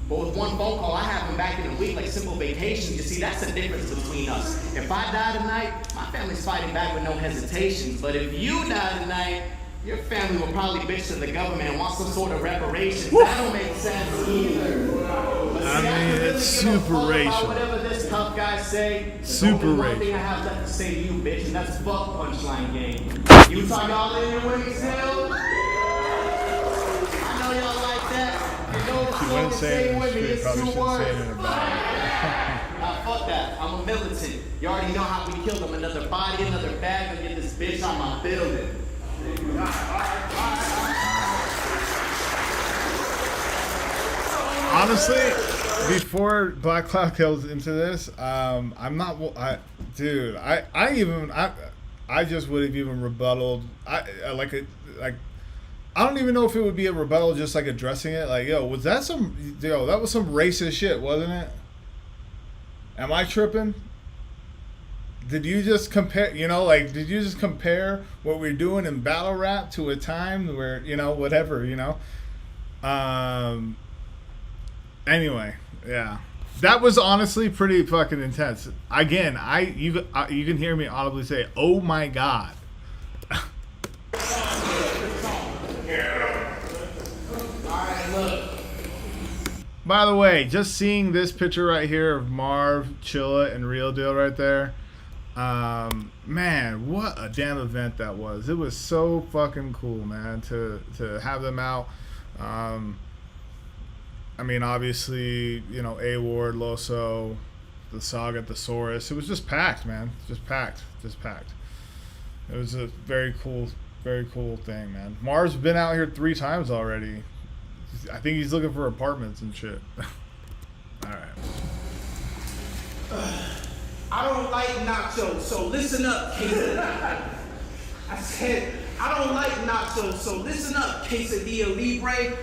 But with one phone call, I have him back in a week like simple vacation. You see, that's the difference between us. If I die tonight, my family's fighting back with no hesitations. But if you die tonight, your family will probably bitch to the government and want some sort of reparations. That don't make sense either. But see, I mean, really it's super racial. Whatever this tough guy say, Super the only one racial. thing I have left to say to you, bitch, and that's fuck punchline game. Utah, y'all in here with me still? I know y'all like that. You know the She slogan, wouldn't say say it in it the with me, street. it's Probably 2 shouldn't say it words. in a bar. Nah, fuck that. I'm a militant. You already know how we killed them. Another body, another bag, and get this bitch on my building. Honestly, before Black Cloud goes into this, I'm not. I just would have even rebutted. I don't even know if it would be a rebuttal, just like addressing it. Like, that was some racist shit, wasn't it? Am I tripping? Did you just compare? Did you just compare what we're doing in battle rap to a time where whatever? Anyway, yeah, that was honestly pretty fucking intense. Again, you can hear me audibly say, "Oh my god." By the way, just seeing this picture right here of Marv, Chilla, and Real Deal right there, man, what a damn event that was. It was so fucking cool, man, to have them out. I mean, obviously, A-Ward, Loso, the Saga, Thesaurus. It was just packed, man. Just packed. It was a very cool thing, man. Marv's been out here 3 times already. I think he's looking for apartments and shit. Alright. I don't like nachos, so listen up, quesadilla. I said, I don't like nachos, so listen up, quesadilla libre.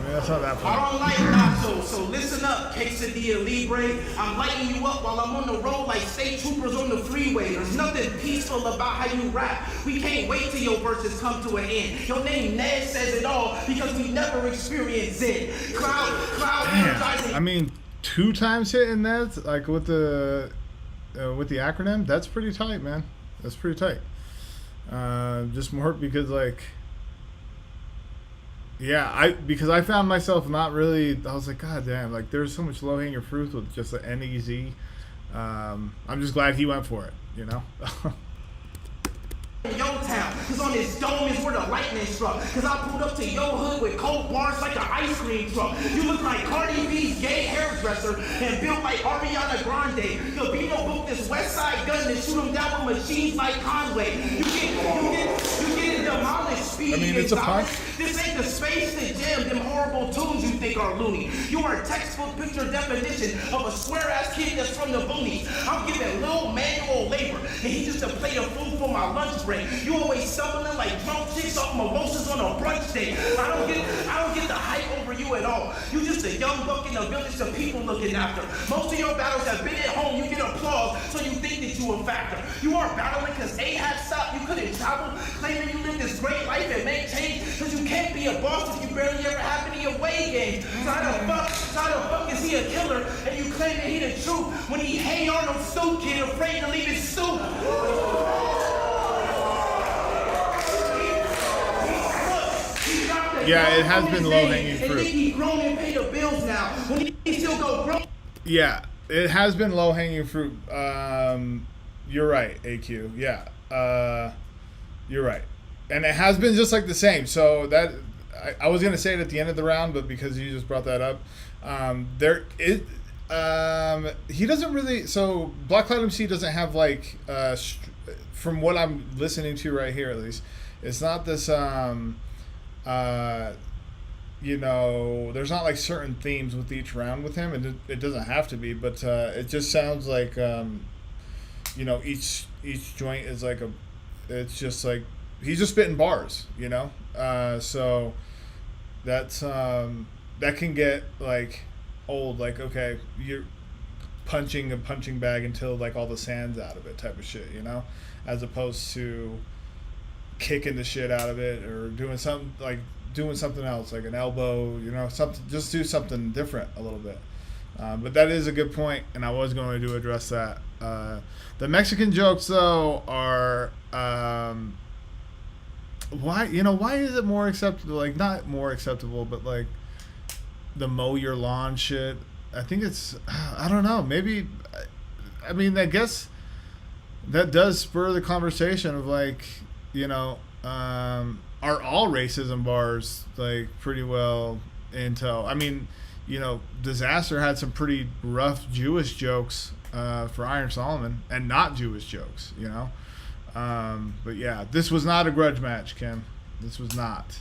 That's not that funny. I don't like nachos, so listen up, quesadilla libre. I'm lighting you up while I'm on the road like state troopers on the freeway. There's nothing peaceful about how you rap. We can't wait till your verses come to an end. Your name N.E.Z says it all because we never experienced it. Cloud, Damn. I mean, 2 times hitting that, like with the acronym, that's pretty tight, man. That's pretty tight. Just more because because I found myself not really. I was like, God damn, like there's so much low hanging fruit with just the N.E.Z. I'm just glad he went for it, Yo town, cause on this dome is where the lightning struck. Cause I pulled up to yo hood with cold bars like an ice cream truck. You look like Cardi B's gay hairdresser and built like Ariana Grande. Gabino booked this West Side gun to shoot him down with machines like Conway. You get demolished, speedy. I mean, it's a punch. This ain't the space to jam them horrible tunes you think are loony. You are a textbook picture definition of a square ass kid that's from the boonies. I'm giving little manual labor, and he just a plate of food for my lunch break. You always stumbling like drunk chicks off mimosas on a brunch date. I don't get the hype over you at all. You just a young buck in a village of people looking after. Most of your battles have been at home. You get applause, so you think that you a factor. You aren't battling because Ahab stopped. You couldn't travel, claiming you lived this great life and make change. Because you can't be a boss if you barely ever have any away games. So how the fuck is he a killer and you claim that he the truth when he Hey Arnold Stoop kid afraid to leave his stoop? Yeah, it has been low-hanging fruit. He grown and paid the bills now. When he still go broke. Yeah, it has been low-hanging fruit. You're right, AQ. Yeah, you're right. And it has been just like the same. So that I was gonna say it at the end of the round, but because you just brought that up, he doesn't really. So BlackcloudMC doesn't have from what I'm listening to right here at least, it's not this. There's not like certain themes with each round with him, and it doesn't have to be, but it just sounds like each joint is like it's just like he's just spitting bars, so that's that can get like old, like okay, you're punching a punching bag until like all the sand's out of it type of shit, as opposed to kicking the shit out of it or doing something like doing something else, like an elbow, you know, something. Just do something different a little bit. But that is a good point, and I was going to address that. The Mexican jokes, though, are why is it more acceptable? Like, not more acceptable, but like the mow your lawn shit. I think it's, I don't know, maybe, I mean, I guess that does spur the conversation of like, you know, are all racism bars like pretty well into? I mean, you know, Disaster had some pretty rough Jewish jokes for Iron Solomon, and not Jewish jokes, you know. But yeah, this was not a grudge match, Kim. This was not.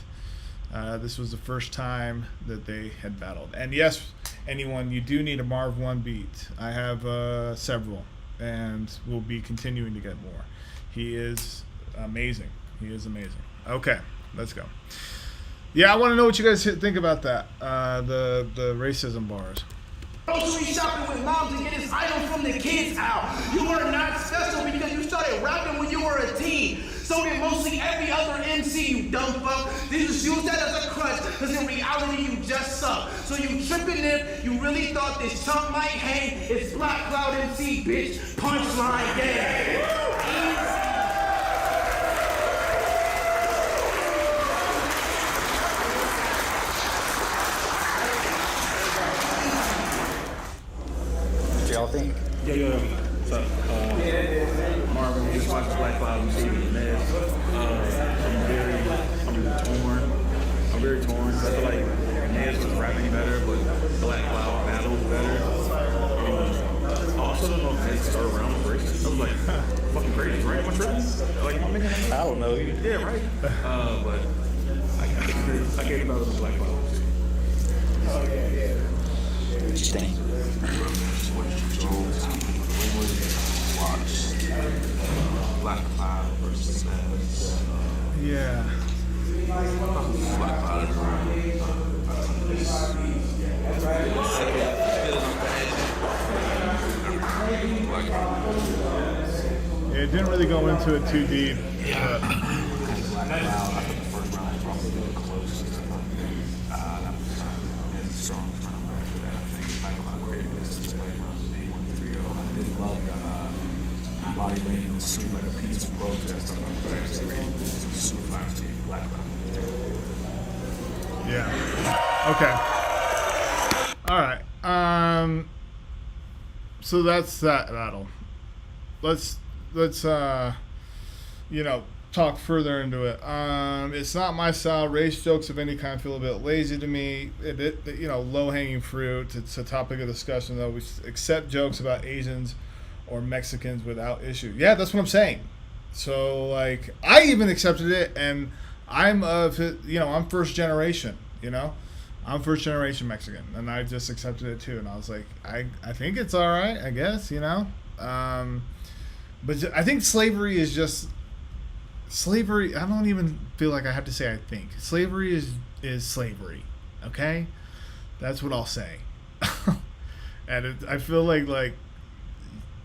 This was the first time that they had battled. And yes, anyone, you do need a Marv 1 beat. I have several, and we'll be continuing to get more. He is amazing. He is amazing. Okay, let's go. Yeah, I want to know what you guys think about that. The racism bars. Grocery shopping with mom to get his items from the kids out. You are not special because you started rapping when you were a teen. So did mostly every other MC, you dumb fuck. They just use that as a crutch, because in reality you just suck. So you tripping if you really thought this chunk might hang. It's Black Cloud MC, bitch. Punchline gang. Y'all think? Yeah. So, Marvin, just watched BlackcloudMC with N.E.Z. I'm very torn. I feel like N.E.Z was rapping better, but BlackCloud battled better. I also don't know if N.E.Z started around with racist. I was like, fucking crazy, right? What's racist? Like, I don't know. yeah, right. But I gave it out to BlackCloud. What you think? Black Cloud versus N.E.Z. Yeah. Black Cloud Yeah, it didn't really go into it too deep. But body weight seemed like a peaceful protest. yeah. Okay. All right. So that's that battle. Let's you know, talk further into it. It's not my style. Race jokes of any kind feel a bit lazy to me. You know, low hanging fruit. It's a topic of discussion though. We accept jokes about Asians or Mexicans without issue. Yeah, that's what I'm saying. So like, I even accepted it, and I'm I'm first generation. You know, I'm first generation Mexican, and I just accepted it too. And I was like, I think it's all right, I guess. You know, but I think slavery is just slavery. I don't even feel like I have to say I think slavery is slavery. Okay, that's what I'll say. And I feel like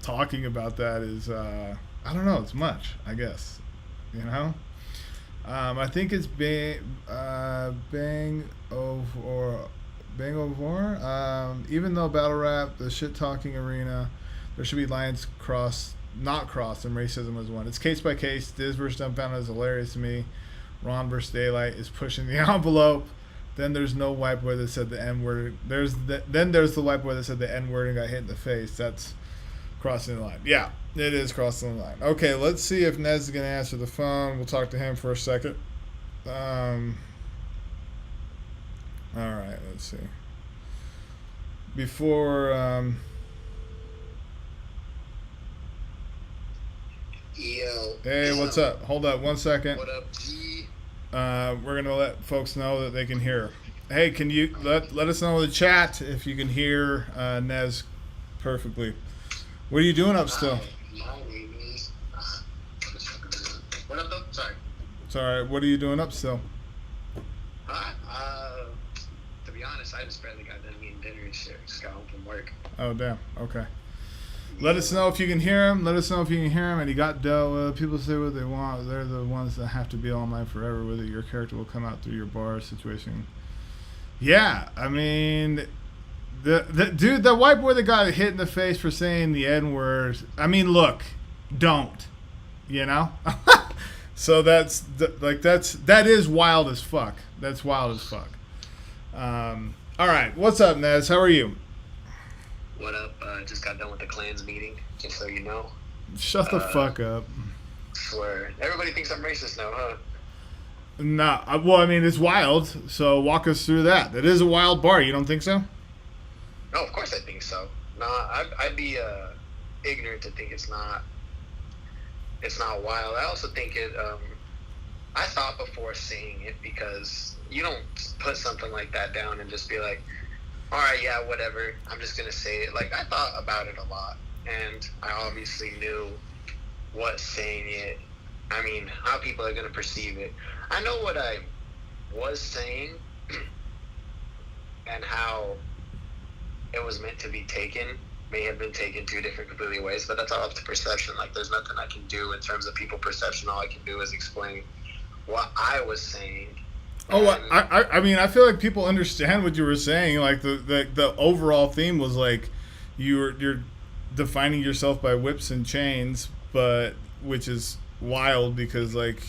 talking about that is I don't know, it's much, I guess, you know. I think it's bang over. Even though battle rap, the shit talking arena, there should be lines not crossed, and racism is one. It's case by case. Diz versus Dumbfounded is hilarious to me. Ron versus Daylight is pushing the envelope. Then there's no white boy that said the N word. Then there's the white boy that said the N word and got hit in the face. That's crossing the line. Yeah, it is crossing the line. Okay, let's see if N.E.Z is going to answer the phone. We'll talk to him for a second. All right, let's see. Before... Yo. Hey, what's up? Hold up 1 second. What up, G? We're going to let folks know that they can hear. Hey, can you let us know in the chat if you can hear N.E.Z perfectly. What are you doing up still? What up, though? Sorry. It's all right. What are you doing up still? To be honest, I just barely got done eating dinner and shit. Just got home from work. Oh, damn. Okay. Let us know if you can hear him. Let us know if you can hear him. And he got people say what they want. They're the ones that have to be all night forever. Whether your character will come out through your bar situation. Yeah, I mean, the dude, that white boy that got hit in the face for saying the N-word. I mean, look, don't, you know. So that is wild as fuck. That's wild as fuck. All right, what's up, N.E.Z? How are you? What up? Just got done with the Klans meeting, just so you know. Shut the fuck up. Swear. Everybody thinks I'm racist now, huh? Nah, well, I mean, it's wild, so walk us through that. It is a wild bar, you don't think so? No, of course I think so. No, I'd be ignorant to think it's not wild. I also think it, I thought before saying it, because you don't put something like that down and just be like, all right, yeah, whatever, I'm just going to say it. Like, I thought about it a lot, and I obviously knew what saying it, I mean, how people are going to perceive it. I know what I was saying and how it was meant to be taken may have been taken two different completely ways, but that's all up to perception. Like, there's nothing I can do in terms of people perception. All I can do is explain what I was saying. Oh, I mean, I feel like people understand what you were saying. Like the overall theme was like you're defining yourself by whips and chains, but which is wild because like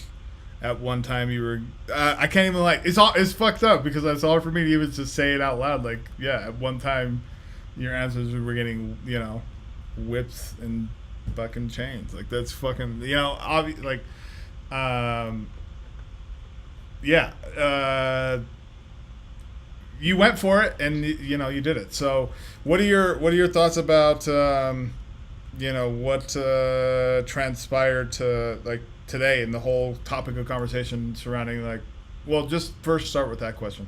at one time you were I can't even like it's fucked up because it's hard for me to even just say it out loud. Like, yeah, at one time your answers were getting, you know, whips and fucking chains. Like, that's fucking, you know, like yeah, you went for it, and you know you did it. So, what are your thoughts about you know, what transpired to like today and the whole topic of conversation surrounding like? Well, just first start with that question.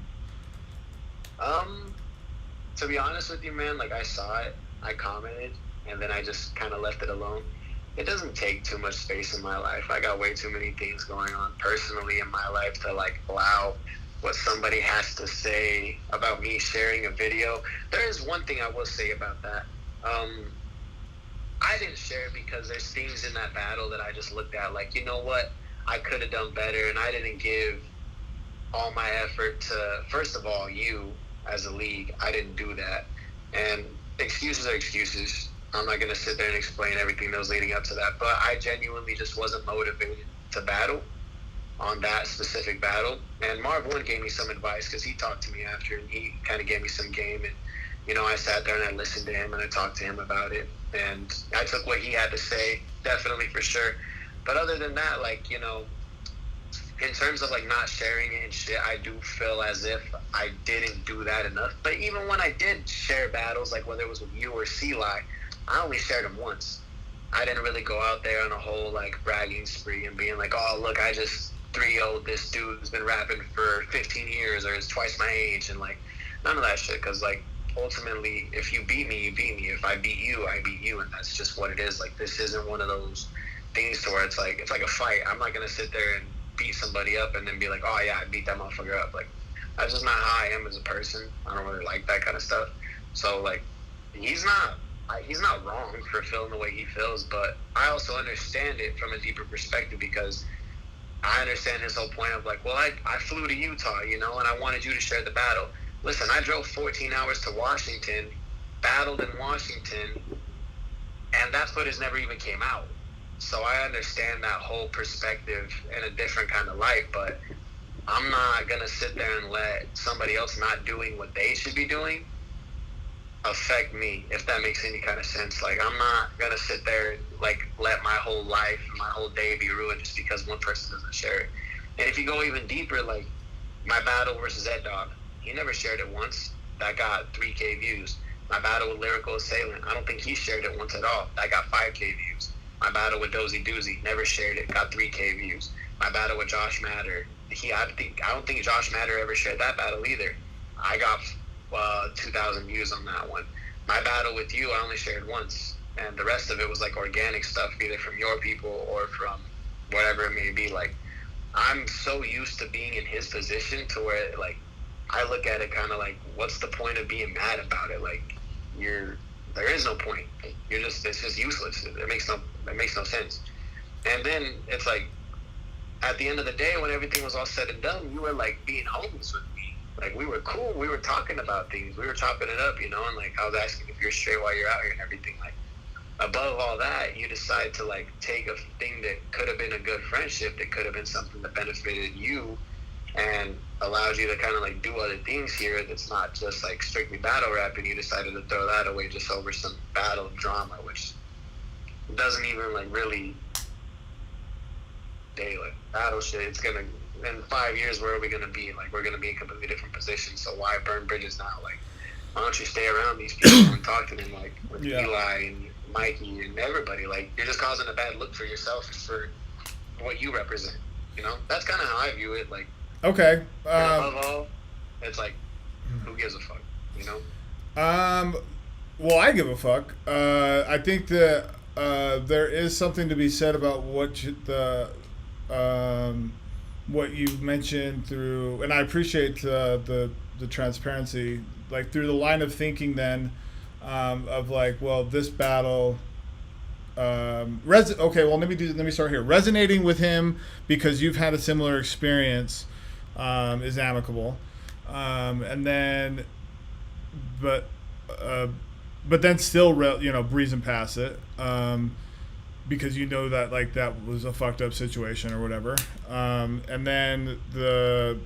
To be honest with you, man, like I saw it, I commented, and then I just kind of left it alone. It doesn't take too much space in my life. I got way too many things going on personally in my life to like allow what somebody has to say about me sharing a video. There is one thing I will say about that. I didn't share it because there's things in that battle that I just looked at like, you know what, I could have done better, and I didn't give all my effort to, first of all, you as a league. I didn't do that. And excuses are excuses. I'm not going to sit there and explain everything that was leading up to that, but I genuinely just wasn't motivated to battle on that specific battle. And Marv 1 gave me some advice because he talked to me after, and he kind of gave me some game. And, you know, I sat there and I listened to him and I talked to him about it. And I took what he had to say, definitely, for sure. But other than that, like, you know, in terms of like not sharing it and shit, I do feel as if I didn't do that enough. But even when I did share battles, like whether it was with you or C-Lie, I only shared them once. I didn't really go out there on a whole like bragging spree and being like, oh look, I just 3-0'd this dude who's been rapping for 15 years or is twice my age, and like none of that shit. Because like ultimately, if you beat me, you beat me. If I beat you, I beat you, and that's just what it is. Like, this isn't one of those things to where it's like a fight. I'm not gonna sit there and beat somebody up and then be like, oh yeah, I beat that motherfucker up. Like, that's just not how I am as a person. I don't really like that kind of stuff. So like, he's not wrong for feeling the way he feels, but I also understand it from a deeper perspective, because I understand his whole point of like, well, I flew to Utah, you know, and I wanted you to share the battle. Listen, I drove 14 hours to Washington, battled in Washington, and that footage never even came out. So I understand that whole perspective in a different kind of light, but I'm not going to sit there and let somebody else not doing what they should be doing affect me, if that makes any kind of sense. Like, I'm not going to sit there and like let my whole life, my whole day be ruined just because one person doesn't share it. And if you go even deeper, like my battle versus Ed Dog, he never shared it once. That got 3K views. My battle with Lyrical Assailant, I don't think he shared it once at all. That got 5K views. My battle with Dozy Doozy, never shared it, got 3K views. My battle with Josh Matter, I don't think Josh Matter ever shared that battle either. I got 2,000 views on that one. My battle with you, I only shared once, and the rest of it was like organic stuff, either from your people or from whatever it may be. Like, I'm so used to being in his position to where like I look at it kind of like, what's the point of being mad about it? Like, you're there is no point. It's just useless. It makes no sense. And then it's like, at the end of the day, when everything was all said and done, you were like being homies with me. Like, we were cool. We were talking about things. We were chopping it up, you know, and like I was asking if you're straight while you're out here and everything. Like, above all that, you decide to like take a thing that could have been a good friendship, that could have been something that benefited you and allowed you to kind of like do other things here that's not just like strictly battle rap, and you decided to throw that away just over some battle drama, which doesn't even like really like battle shit. It's gonna, in 5 years, where are we gonna be? Like, we're gonna be in completely different positions. So why burn bridges now? Like, why don't you stay around these people and talk to them, like with Eli and Mikey and everybody? Like, you're just causing a bad look for yourself and for what you represent. You know, that's kind of how I view it. Like, okay. Above all, it's like, who gives a fuck? You know. Well, I give a fuck. I think that there is something to be said about what you mentioned through, and I appreciate the transparency, like through the line of thinking then, of like, well, this battle, okay, well, let me start here. Resonating with him because you've had a similar experience, is amicable, and then, but then still, breezing past it, because you know that like that was a fucked up situation or whatever, and then the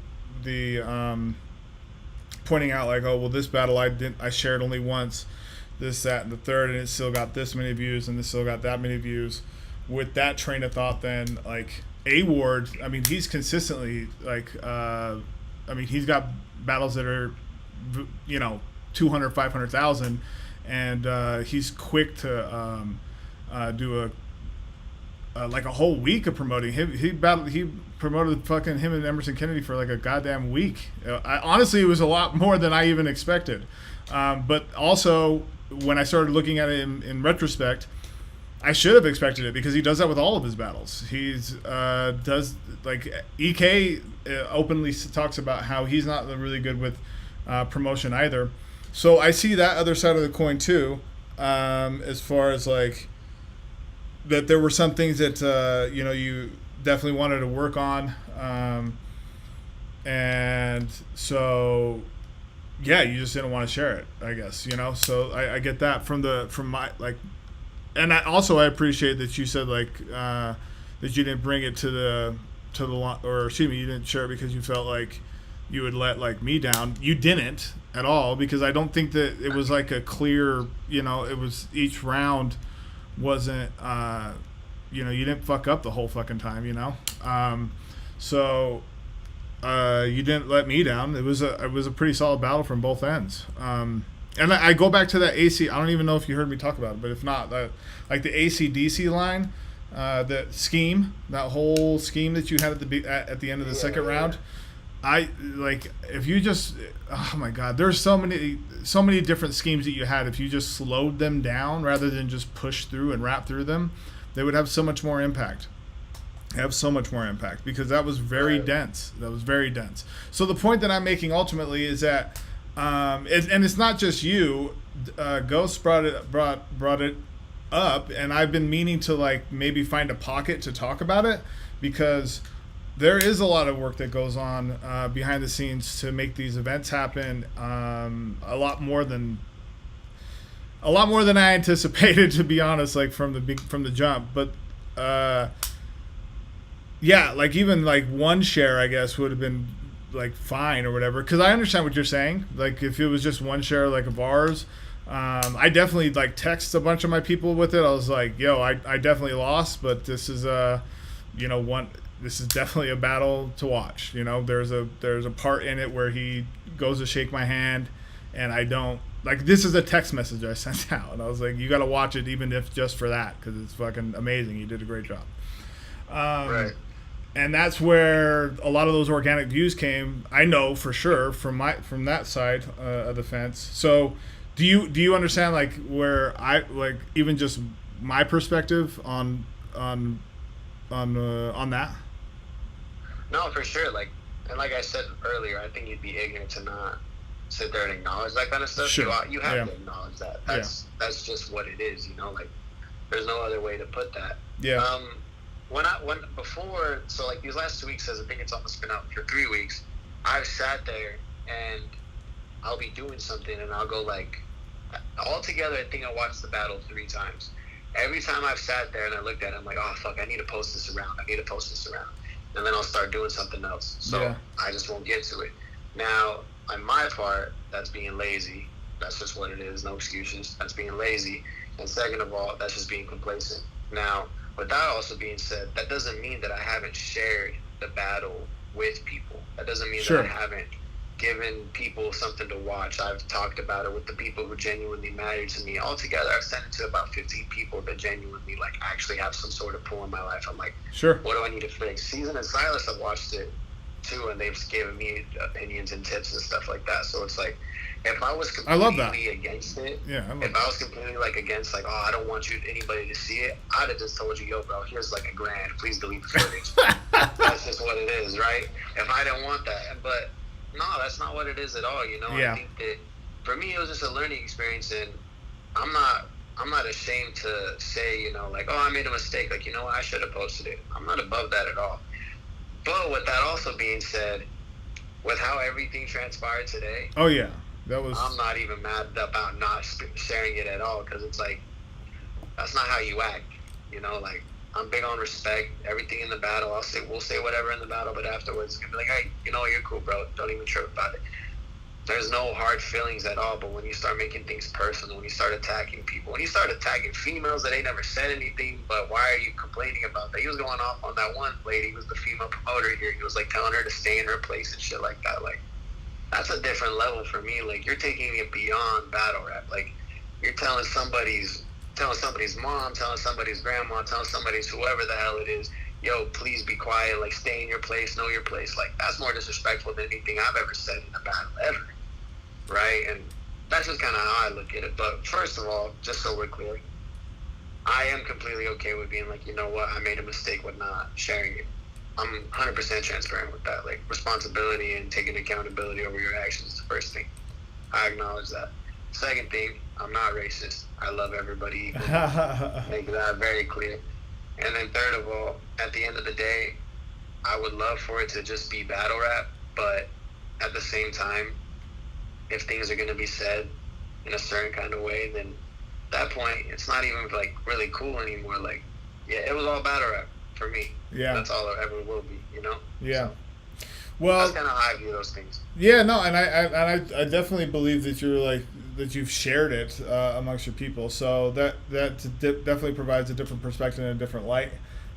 pointing out like, oh well, this battle I shared only once, this, that, and the third, and it still got this many views and this still got that many views. With that train of thought, then like A-Ward, I mean, he's consistently like, he's got battles that are, 200, 500,000, and he's quick to do like a whole week of promoting him. He promoted fucking him and Emerson Kennedy for like a goddamn week. Honestly, it was a lot more than I even expected. But also, when I started looking at it in retrospect, I should have expected it, because he does that with all of his battles. He's does, like, EK openly talks about how he's not really good with promotion either. So I see that other side of the coin too, as far as like that there were some things that you definitely wanted to work on, and so yeah, you just didn't want to share it, I guess, so I get that from my like, and I appreciate that you said like that you didn't bring it to the or excuse me, you didn't share it because you felt like you would let like me down. You didn't at all, because I don't think that it was like a clear, it was each round wasn't, you didn't fuck up the whole fucking time, so you didn't let me down. It was a pretty solid battle from both ends. And I go back to that AC. I don't even know if you heard me talk about it, but if not, like the AC/DC line, that scheme, that whole scheme that you had at the end of the second round. I like, if you just, oh my God, there's so many different schemes that you had. If you just slowed them down rather than just push through and rap through them, they would have so much more impact. Because that was very dense. So the point that I'm making ultimately is that, and it's not just you. Ghost brought it up, and I've been meaning to like maybe find a pocket to talk about it, because there is a lot of work that goes on behind the scenes to make these events happen. A lot more than I anticipated, to be honest. Like from the jump, but yeah, like even like one share, I guess, would have been like fine or whatever. Because I understand what you're saying. Like if it was just one share, like of ours, I definitely like text a bunch of my people with it. I was like, yo, I definitely lost, but this is this is definitely a battle to watch. There's a part in it where he goes to shake my hand, and I don't, like, this is a text message I sent out, and I was like, you got to watch it, even if just for that, because it's fucking amazing. You did a great job. Right. And that's where a lot of those organic views came. I know for sure from that side of the fence. So do you understand like where I like even just my perspective on that? No, for sure. Like, and like I said earlier, I think you'd be ignorant to not sit there and acknowledge that kind of stuff. Sure. You have to acknowledge that. That's just what it is, you know. Like, there's no other way to put that. Yeah. Before, so like these last 2 weeks, I think it's almost been out for 3 weeks. I've sat there and I'll be doing something and I'll go like, altogether, I think I watched the battle 3 times. Every time I've sat there and I looked at it, I'm like, oh fuck, I need to post this around. And then I'll start doing something else. So I just won't get to it. Now, on my part, that's being lazy. That's just what it is. No excuses. That's being lazy. And second of all, that's just being complacent. Now, with that also being said, that doesn't mean that I haven't shared the battle with people. That doesn't mean that I haven't given people something to watch. I've talked about it with the people who genuinely matter to me. Altogether, I've sent it to about 15 people that genuinely, like, actually have some sort of pull in my life. I'm like, what do I need to fix? Season and Silas have watched it too, and they've given me opinions and tips and stuff like that. So it's like, if I was completely against it, if I was completely like against, like, oh, I don't want anybody to see it, I'd have just told you, yo, bro, here's like $1,000. Please delete the footage. That's just what it is, right? If I didn't want that, but no, that's not what it is at all. You know, I think that for me, it was just a learning experience, and I'm not ashamed to say, you know, like, oh, I made a mistake. Like, you know what, I should have posted it. I'm not above that at all. But with that also being said, with how everything transpired today, I'm not even mad about not sharing it at all, because it's like, that's not how you act. You know, like, I'm big on respect. Everything in the battle, we'll say whatever in the battle, but afterwards, it's gonna be like, hey, you know, you're cool, bro. Don't even trip about it. There's no hard feelings at all. But when you start making things personal, when you start attacking people, when you start attacking females that ain't never said anything, but why are you complaining about that? He was going off on that one lady who was the female promoter here. He was like telling her to stay in her place and shit like that. Like, that's a different level for me. Like, you're taking it beyond battle rap. Like, you're telling somebody's mom, telling somebody's grandma, telling somebody's whoever the hell it is, yo, please be quiet, like, stay in your place, know your place. Like, that's more disrespectful than anything I've ever said in a battle, ever. Right? And that's just kind of how I look at it. But first of all, just so we're clear, I am completely okay with being like, you know what, I made a mistake with not sharing it. I'm 100% transparent with that. Like, responsibility and taking accountability over your actions is the first thing. I acknowledge that. Second thing, I'm not racist. I love everybody equally. Make that very clear. And then third of all, at the end of the day, I would love for it to just be battle rap, but at the same time, if things are going to be said in a certain kind of way, then at that point, it's not even like really cool anymore. Like, it was all battle rap for me. Yeah. That's all it ever will be, you know? Yeah. So, well, that's kind of how I view those things. Yeah, no, and I definitely believe that you're like, that you've shared it amongst your people. So that definitely provides a different perspective and a different light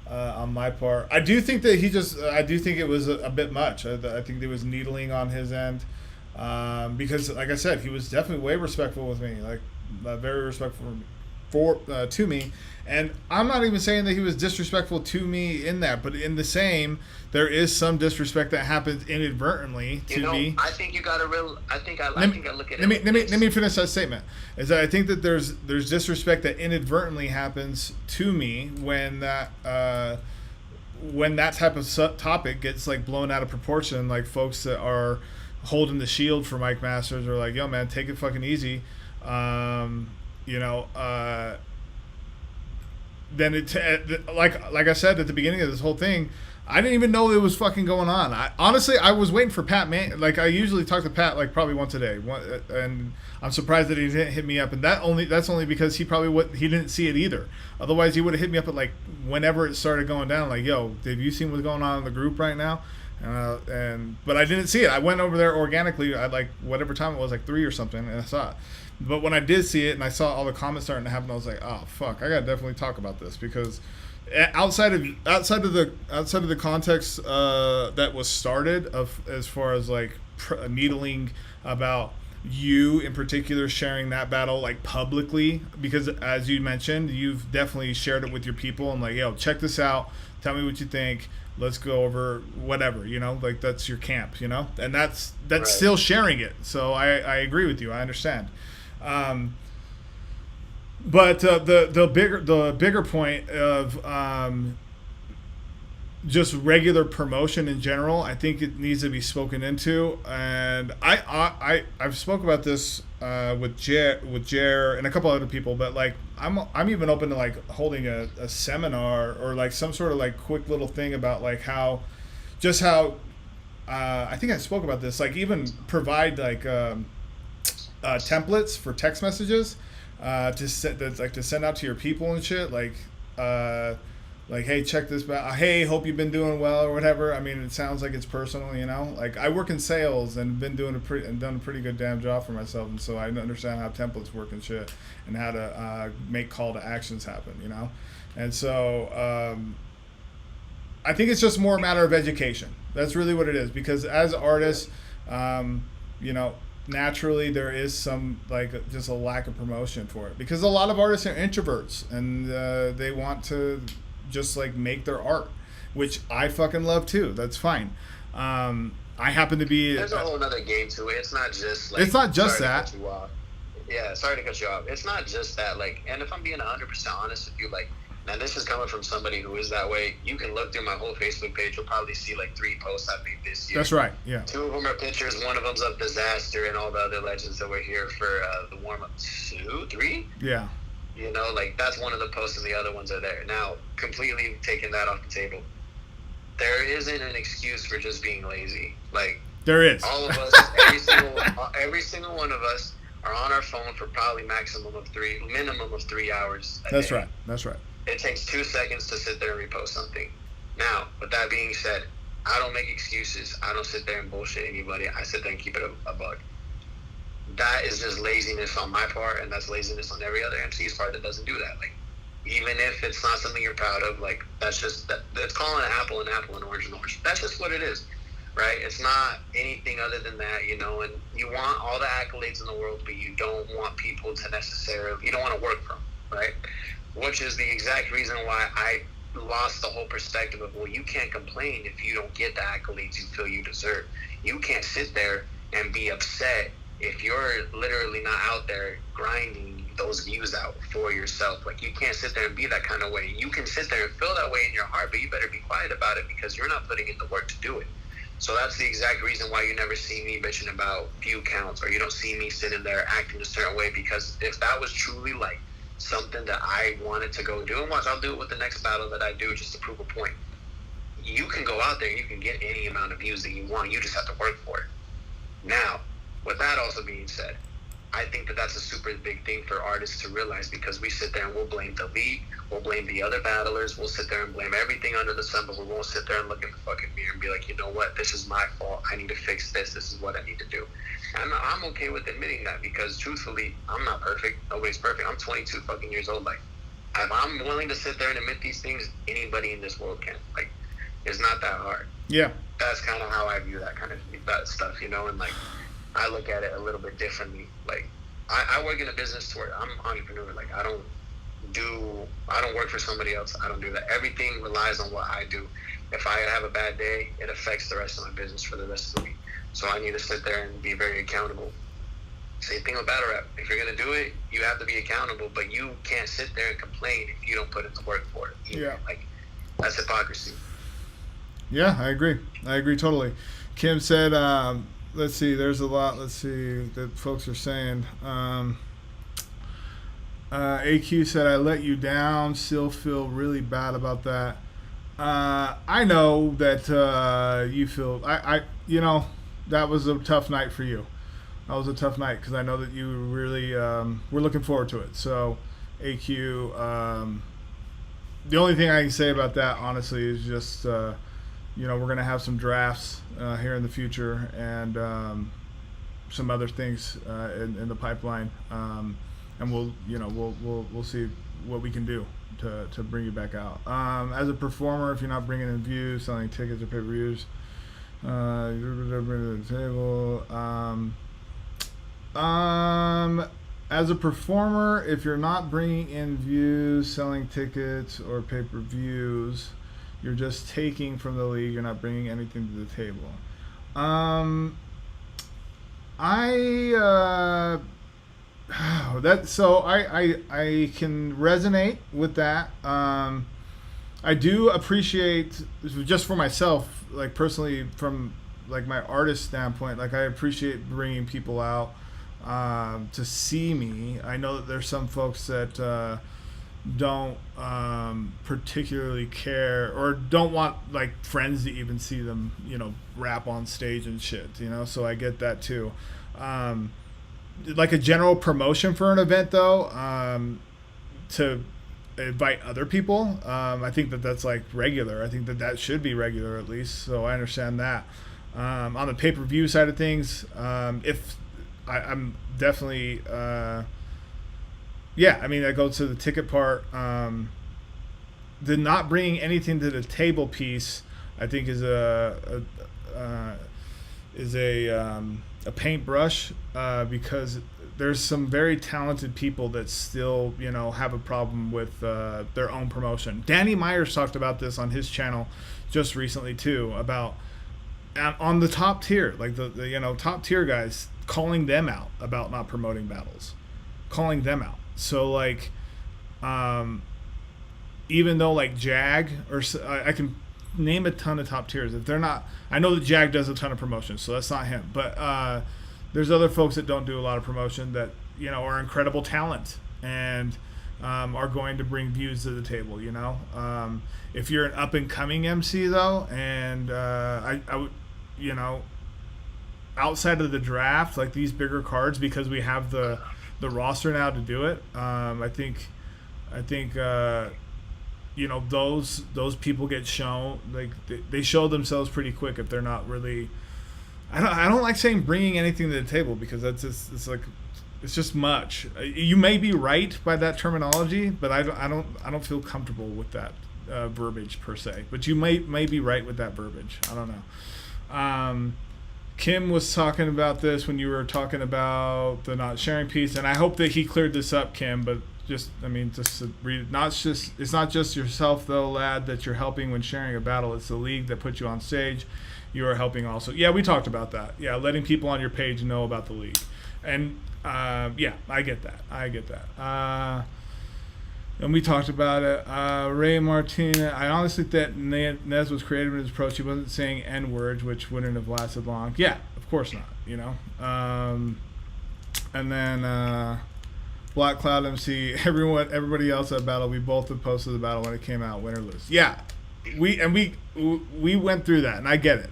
on my part. I do think that I do think it was a bit much. I think there was needling on his end because, like I said, he was definitely way respectful with me, like very respectful to me. And I'm not even saying that he was disrespectful to me in that, but in the same, there is some disrespect that happens inadvertently to me. I think you got a real. I think I look at it. Let me finish that statement. Is that I think that there's disrespect that inadvertently happens to me when that type of topic gets like blown out of proportion. Like folks that are holding the shield for Mike Masters are like, yo man, take it fucking easy. Then like I said at the beginning of this whole thing, I didn't even know it was fucking going on. Honestly, I was waiting for Pat. Like I usually talk to Pat like probably once a day, and I'm surprised that he didn't hit me up. And that's only because he didn't see it either. Otherwise, he would have hit me up at like whenever it started going down. Like, yo, have you seen what's going on in the group right now? But I didn't see it. I went over there organically at like whatever time it was, like 3 or something, and I saw it. But when I did see it and I saw all the comments starting to happen, I was like, oh fuck, I gotta definitely talk about this, because outside of the context that was started as far as like needling about you in particular sharing that battle like publicly, because as you mentioned, you've definitely shared it with your people and like, yo, check this out, tell me what you think, let's go over whatever, you know, like that's your camp, you know, and that's right. Still sharing it. So I agree with you. I understand. But the bigger point of just regular promotion in general, I think it needs to be spoken into. And I've spoke about this with Jer and a couple other people, but like I'm even open to like holding a seminar or like some sort of like quick little thing about like how I think I spoke about this, like even provide like templates for text messages to send out to your people and shit, like hey, check this out. Hey, hope you've been doing well or whatever. I mean, it sounds like it's personal, you know. Like I work in sales and been doing done a pretty good damn job for myself, and so I understand how templates work and shit, and how to make call to actions happen, you know. And so I think it's just more a matter of education. That's really what it is, because as artists, you know, naturally there is some like just a lack of promotion for it, because a lot of artists are introverts and they want to just like make their art, which I fucking love too. That's fine. I happen to be. There's a whole other game to it. It's not just like. It's not just that. Yeah, sorry to cut you off. It's not just that. Like, and if I'm being 100% honest with you, like, now this is coming from somebody who is that way. You can look through my whole Facebook page. You'll probably see like 3 posts I made this year. That's right. Yeah. 2 of them are pictures. 1 of them's of Disaster and all the other legends that were here for the warm up. 2, 3. Yeah. You know, like that's one of the posts, and the other ones are there. Now, completely taking that off the table, there isn't an excuse for just being lazy. Like there is. All of us, every single one of us are on our phone for probably minimum of 3 hours. That's day. right. That's right. It takes 2 seconds to sit there and repost something. Now, with that being said, I don't make excuses. I don't sit there and bullshit anybody. I sit there and keep it a bug. That is just laziness on my part, and that's laziness on every other MC's part that doesn't do that. Like, even if it's not something you're proud of, like that's just that's calling an apple and orange and orange. That's just what it is, right? It's not anything other than that, you know. And you want all the accolades in the world, but you don't want people to necessarily. You don't want to work for them, right? Which is the exact reason why I lost the whole perspective of, well, you can't complain if you don't get the accolades you feel you deserve. You can't sit there and be upset if you're literally not out there grinding those views out for yourself. Like, you can't sit there and be that kind of way. You can sit there and feel that way in your heart, but you better be quiet about it, because you're not putting in the work to do it. So that's the exact reason why you never see me bitching about view counts, or you don't see me sitting there acting a certain way, because if that was truly like something that I wanted to go do, and watch, I'll do it with the next battle that I do just to prove a point. You can go out there and you can get any amount of views that you want. You just have to work for it. Now, with that also being said, I think that that's a super big thing for artists to realize, because we sit there and we'll blame the league, we'll blame the other battlers, we'll sit there and blame everything under the sun, but we won't sit there and look in the fucking mirror and be like, you know what, this is my fault, I need to fix this is what I need to do. And I'm okay with admitting that, because truthfully, I'm not perfect, nobody's perfect, I'm 22 fucking years old. Like, if I'm willing to sit there and admit these things, anybody in this world can. Like, it's not that hard. Yeah. That's kind of how I view that kind of that stuff, you know, and like, I look at it a little bit differently. Like, I work in a business where I'm an entrepreneur. Like, I don't work for somebody else. I don't do that. Everything relies on what I do. If I have a bad day, it affects the rest of my business for the rest of the week. So I need to sit there and be very accountable. Same thing with battle rap. If you're going to do it, you have to be accountable, but you can't sit there and complain if you don't put in the work for it either. Yeah. Like, that's hypocrisy. Yeah, I agree totally. Kim said, let's see, there's a lot, that folks are saying. AQ said, I let you down, still feel really bad about that. I know that you feel, you know, that was a tough night for you. That was a tough night, because I know that you really were looking forward to it. So, AQ, the only thing I can say about that, honestly, is just, you know, we're going to have some drafts here in the future, and some other things in the pipeline, and we'll see what we can do to bring you back out. As a performer, if you're not bringing in views, selling tickets or pay-per-views, you're bringing to the table. As a performer, if you're not bringing in views, selling tickets or pay-per-views, you're just taking from the league. You're not bringing anything to the table. I can resonate with that. I do appreciate, just for myself, like personally, from like my artist standpoint, like I appreciate bringing people out to see me. I know that there's some folks that don't particularly care or don't want like friends to even see them, you know, rap on stage and shit, you know, so I get that too. Like a general promotion for an event though, to invite other people, I think that that's like regular. I think that that should be regular at least, so I understand that. On the pay-per-view side of things, if I'm definitely yeah, I mean, I go to the ticket part. The not bringing anything to the table piece, I think, is a paintbrush, because there's some very talented people that still, you know, have a problem with their own promotion. Danny Myers talked about this on his channel just recently too, about on the top tier, like the you know, top tier guys, calling them out about not promoting battles, calling them out. So like, even though like Jag, or I can name a ton of top tiers, if they're not, I know that Jag does a ton of promotion, so that's not him, but there's other folks that don't do a lot of promotion that, you know, are incredible talent and are going to bring views to the table, you know. If you're an up and coming MC though, and I would, you know, outside of the draft, like these bigger cards, because we have the roster now to do it, I think you know, those people get shown, like they show themselves pretty quick if they're not really, I don't like saying bringing anything to the table, because that's just, it's like, it's just much. You may be right by that terminology, but I don't feel comfortable with that verbiage per se, but you may be right with that verbiage. I don't know. Kim was talking about this when you were talking about the not sharing piece, and I hope that he cleared this up, Kim. But just, I mean, just to read, it's not just yourself though, lad, that you're helping when sharing a battle. It's the league that put you on stage. You are helping also. Yeah, we talked about that. Yeah, letting people on your page know about the league, and yeah, I get that. And we talked about it. Ray Martinez, I honestly think N.E.Z was creative in his approach. He wasn't saying N-words, which wouldn't have lasted long. Yeah, of course not, you know. And then BlackcloudMC, everybody else at battle, we both have posted the battle when it came out, win or lose. Yeah, we went through that, and I get it.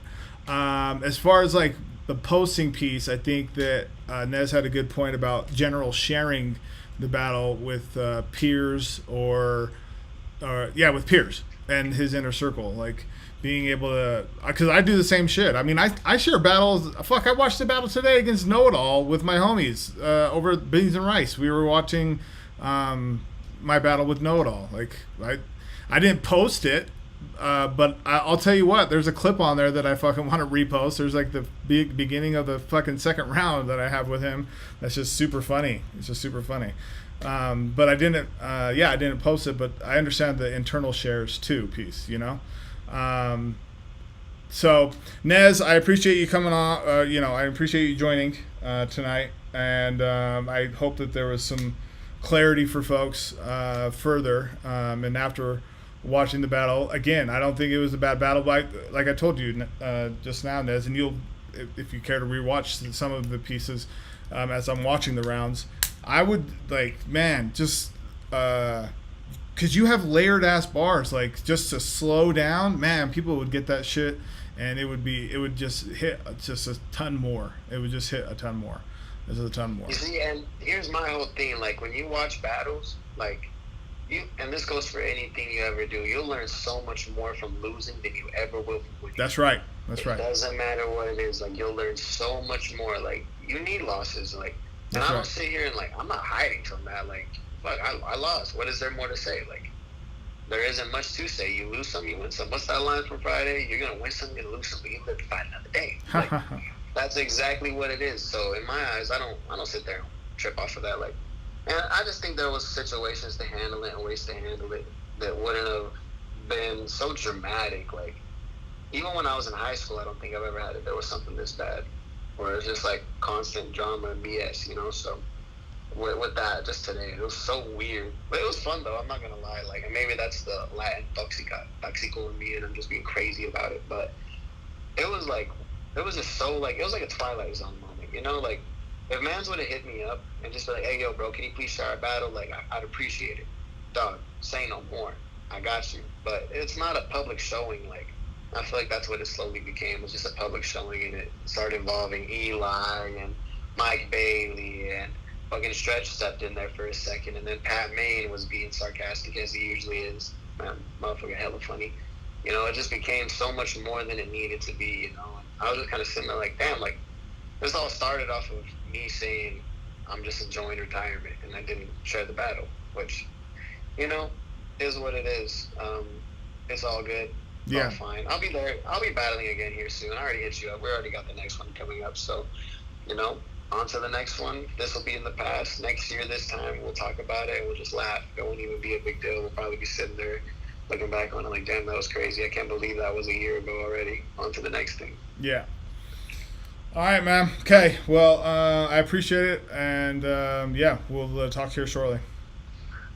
As far as like the posting piece, I think that N.E.Z had a good point about general sharing the battle with peers, or with peers and his inner circle, like being able to, because I do the same shit. I mean, I share battles. Fuck, I watched the battle today against Know-It-All with my homies over Beans and Rice. We were watching my battle with Know-It-All. Like I didn't post it, but I'll tell you what, there's a clip on there that I fucking want to repost. There's like the beginning of the fucking second round that I have with him. That's just super funny. It's just super funny. But I didn't post it, but I understand the internal shares too piece, you know? So N.E.Z, I appreciate you coming on, you know, I appreciate you joining tonight. And I hope that there was some clarity for folks further. And after watching the battle again, I don't think it was a bad battle, like I told you just now, N.E.Z, and you'll, if you care to rewatch some of the pieces as I'm watching the rounds, I would, like, man, just because you have layered ass bars, like just to slow down, man, people would get that shit, and it would just hit just a ton more. It would just hit a ton more. There's a ton more. You see, and here's my whole thing, like when you watch battles, like, and this goes for anything you ever do, you'll learn so much more from losing than you ever will from winning. That's right. That's right. It doesn't matter what it is. Like, you'll learn so much more. Like, you need losses. Like, and I don't sit here and, like, I'm not hiding from that. Like, fuck, I lost. What is there more to say? Like, there isn't much to say. You lose some, you win some. What's that line from Friday? You're going to win some, you're going to lose some, but you live to fight another day. Like, that's exactly what it is. So, in my eyes, I don't sit there and trip off of that. Like, and I just think there was situations to handle it and ways to handle it that wouldn't have been so dramatic. Like, even when I was in high school, I don't think I've ever had it. There was something this bad, where it's just like constant drama and BS, you know. So with that just today. It was so weird, but it was fun though. I'm not gonna lie. Like, and maybe that's the Latin toxico in me, and I'm just being crazy about it. But it was just so like it was like a Twilight Zone moment, you know? Like, if Mans would have hit me up and just be like, "Hey, yo, bro, can you please start a battle?" Like, I'd appreciate it. Dog, say no more. I got you. But it's not a public showing. Like, I feel like that's what it slowly became. It was just a public showing, and it started involving Eli and Mike Bailey, and fucking Stretch stepped in there for a second, and then Pat Maine was being sarcastic as he usually is. Man, motherfucker, hella funny. You know, it just became so much more than it needed to be. You know, and I was just kind of sitting there like, damn, like this all started off of me saying I'm just enjoying retirement, and I didn't share the battle, which, you know, is what it is. It's all good. It's all fine. I'll be there. I'll be battling again here soon. I already hit you up. We already got the next one coming up. So, you know, on to the next one. This will be in the past. Next year, this time, we'll talk about it and we'll just laugh. It won't even be a big deal. We'll probably be sitting there looking back on it like, damn, that was crazy. I can't believe that was a year ago already. On to the next thing. Yeah. All right, man. Okay. Well, I appreciate it. And, yeah, we'll talk to you shortly.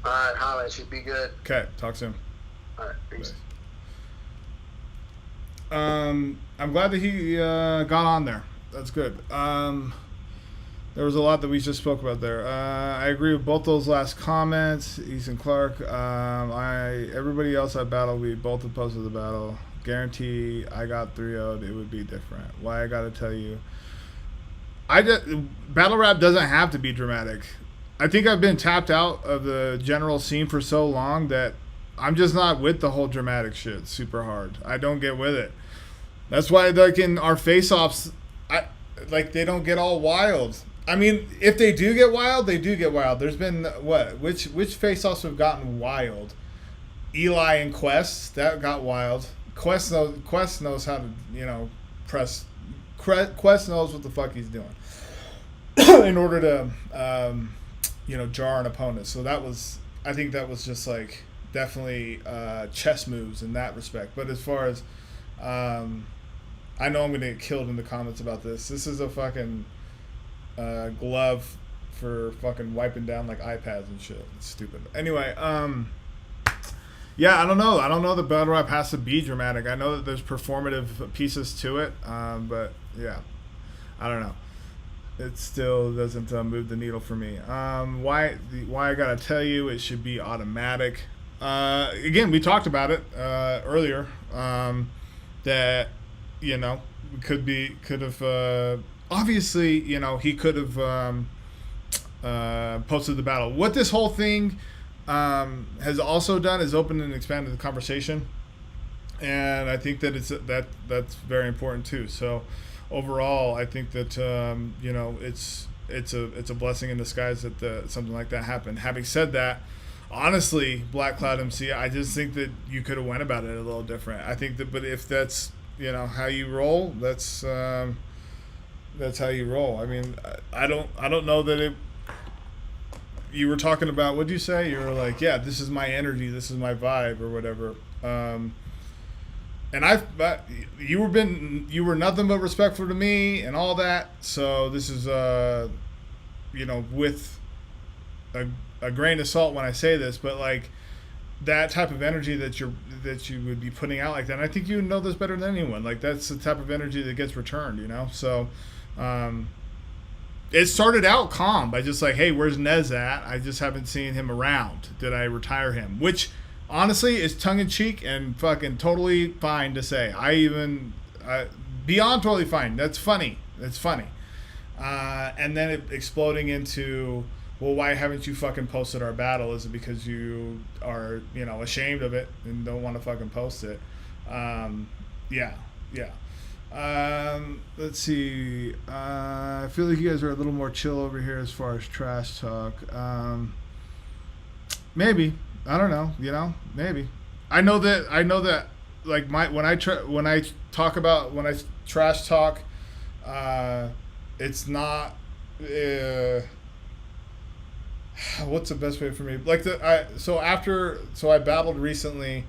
All right. Holla at you. Be good. Okay. Talk soon. All right. Peace. Bye. I'm glad that he got on there. That's good. There was a lot that we just spoke about there. I agree with both those last comments. Ethan Clark. Everybody else I battled, we both opposed to the battle. Guarantee I got 3-0'd, it would be different. Why I gotta tell you, battle rap doesn't have to be dramatic. I think I've been tapped out of the general scene for so long that I'm just not with the whole dramatic shit super hard. I don't get with it. That's why, like, in our face-offs, they don't get all wild. I mean, if they do get wild, they do get wild. There's been, which face-offs have gotten wild? Eli and Quest, that got wild. Quest knows how to, you know, press. Quest knows what the fuck he's doing in order to, you know, jar an opponent. So I think that was just like definitely chess moves in that respect. But as far as, I know I'm gonna get killed in the comments about this. This is a fucking glove for fucking wiping down like iPads and shit. It's stupid. Anyway, yeah, I don't know that battle rap has to be dramatic. I know that there's performative pieces to it, but yeah, I don't know. It still doesn't move the needle for me. Why I gotta tell you it should be automatic. Again, we talked about it earlier. That, you know, could have obviously, you know, he could have posted the battle. What this whole thing has also done is opened and expanded the conversation, and I think that that's very important too. So overall, I think that you know, it's a blessing in disguise that something like that happened. Having said that, honestly, BlackcloudMC, I just think that you could have went about it a little different. I think that, but if that's, you know, how you roll, that's how you roll. I mean, I don't know that it. You were talking about, what did you say? You were like, yeah, this is my energy, this is my vibe, or whatever. And you were nothing but respectful to me and all that. So this is, you know, with a grain of salt when I say this, but like that type of energy that you would be putting out like that. And I think you know this better than anyone. Like, that's the type of energy that gets returned, you know? So, it started out calm by just like, hey, where's N.E.Z at? I just haven't seen him around. Did I retire him? Which, honestly, is tongue-in-cheek and fucking totally fine to say. Beyond totally fine. That's funny. That's funny. And then it exploding into, well, why haven't you fucking posted our battle? Is it because you are, you know, ashamed of it and don't want to fucking post it? Yeah. Let's see. I feel like you guys are a little more chill over here as far as trash talk. Maybe. I don't know. You know, maybe. I know that. Like, when I trash talk, it's not. What's the best way for me? Like I battled recently,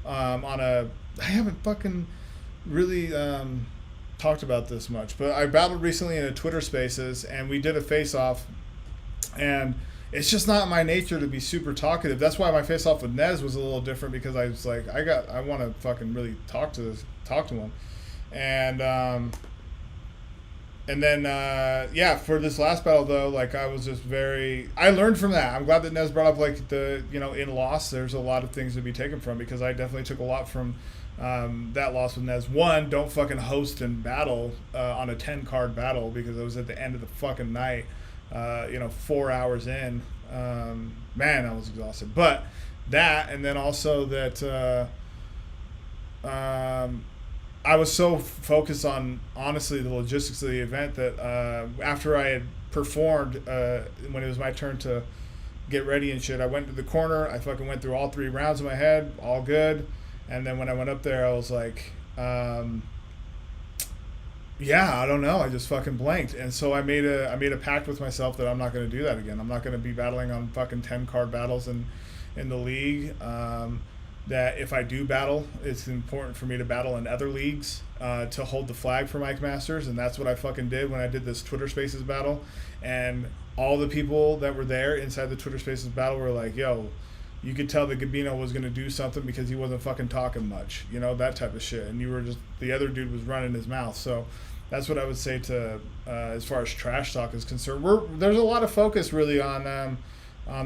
I haven't fucking really talked about this much, but I battled recently in a Twitter Spaces, and we did a face-off And it's just not my nature to be super talkative. That's why my face off with N.E.Z was a little different, because I was like, I want to fucking really talk to him. And then, yeah, for this last battle, though, like, I was just I learned from that. I'm glad that N.E.Z brought up, like, in loss, there's a lot of things to be taken from, because I definitely took a lot from that loss with N.E.Z. One, don't fucking host and battle on a 10-card battle, because it was at the end of the fucking night, 4 hours in. Man, I was exhausted. But that, and then also that... I was so focused on, honestly, the logistics of the event that after I had performed, when it was my turn to get ready and shit, I went to the corner. I fucking went through all 3 rounds in my head, all good. And then when I went up there, I was like, yeah, I don't know. I just fucking blanked. And so I made a pact with myself that I'm not going to do that again. I'm not going to be battling on fucking 10-card battles in the league. That if I do battle, it's important for me to battle in other leagues to hold the flag for Mike Masters, and that's what I fucking did when I did this Twitter Spaces battle. And all the people that were there inside the Twitter Spaces battle were like, yo, you could tell that Gabino was going to do something because he wasn't fucking talking much, that type of shit. And the other dude was running his mouth. So that's what I would say to, as far as trash talk is concerned. There's a lot of focus really on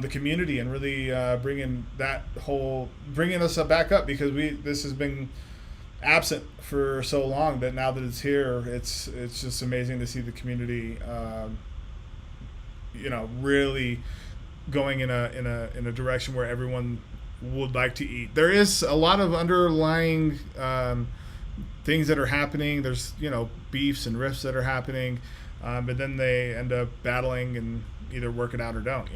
the community, and really bringing us back up, because this has been absent for so long that now that it's here, it's just amazing to see the community, really going in a direction where everyone would like to eat. There is a lot of underlying things that are happening. There's beefs and rifts that are happening, but then they end up battling and either work it out or don't.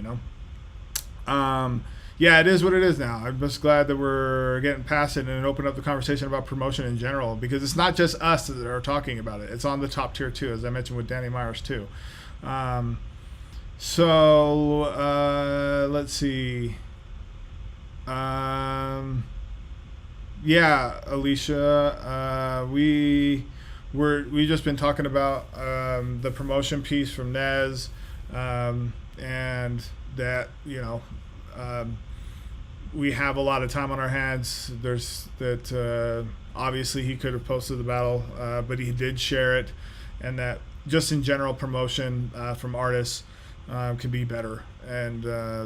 Yeah, it is what it is now. I'm just glad that we're getting past it and open up the conversation about promotion in general, because it's not just us that are talking about it. It's on the top tier too, as I mentioned with Danny Myers too. Let's see. Yeah, Alicia, we just been talking about the promotion piece from N.E.Z, and that we have a lot of time on our hands. There's that obviously he could have posted the battle, but he did share it, and that just in general promotion from artists can be better, and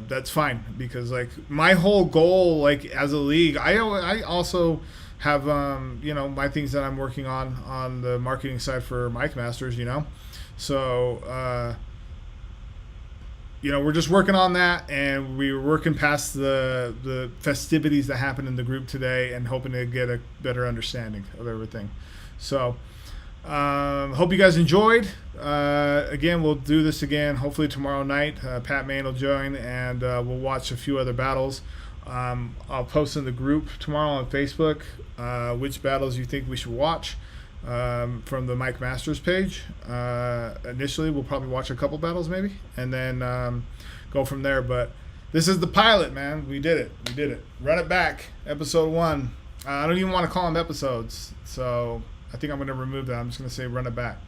that's fine, because like my whole goal, like as a league, I also have my things that I'm working on the marketing side for Mike Masters, so we're just working on that, and we're working past the festivities that happened in the group today, and hoping to get a better understanding of everything. So hope you guys enjoyed. Again, we'll do this again hopefully tomorrow night. Pat Main will join, and we'll watch a few other battles. I'll post in the group tomorrow on Facebook which battles you think we should watch from the Mike Masters page. Initially, we'll probably watch a couple battles maybe, and then go from there. But this is the pilot, man. We did it. Run it back, episode 1. I don't even want to call them episodes, so I think I'm going to remove that. I'm just going to say run it back,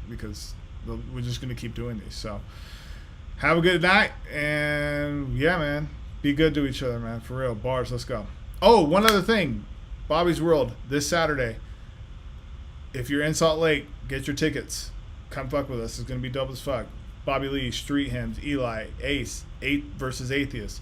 because we're just going to keep doing these. So have a good night, and yeah, man, be good to each other, man, for real. Bars, let's go. Oh, one other thing, Bobby's World this Saturday. If you're in Salt Lake, get your tickets. Come fuck with us. It's going to be dope as fuck. Bobby Lee, Street Hymns, Eli, Ace, 8 versus Atheist,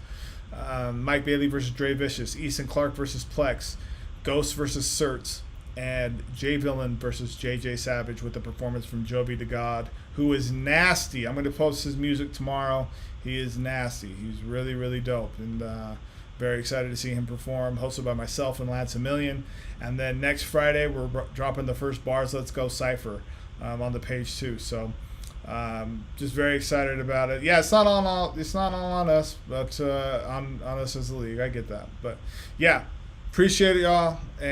Mike Bailey versus Dre Vicious, Easton Clark versus Plex, Ghost versus Certs, and J Villain versus JJ Savage, with the performance from Jovi to God, who is nasty. I'm going to post his music tomorrow. He is nasty. He's really, really dope, and very excited to see him perform, hosted by myself and Lance Emilion. And then next Friday, we're dropping the first Bars Let's Go Cypher on the page too. So just very excited about it. Yeah, it's not all on us, but on us as a league. I get that. But yeah, appreciate it, y'all. And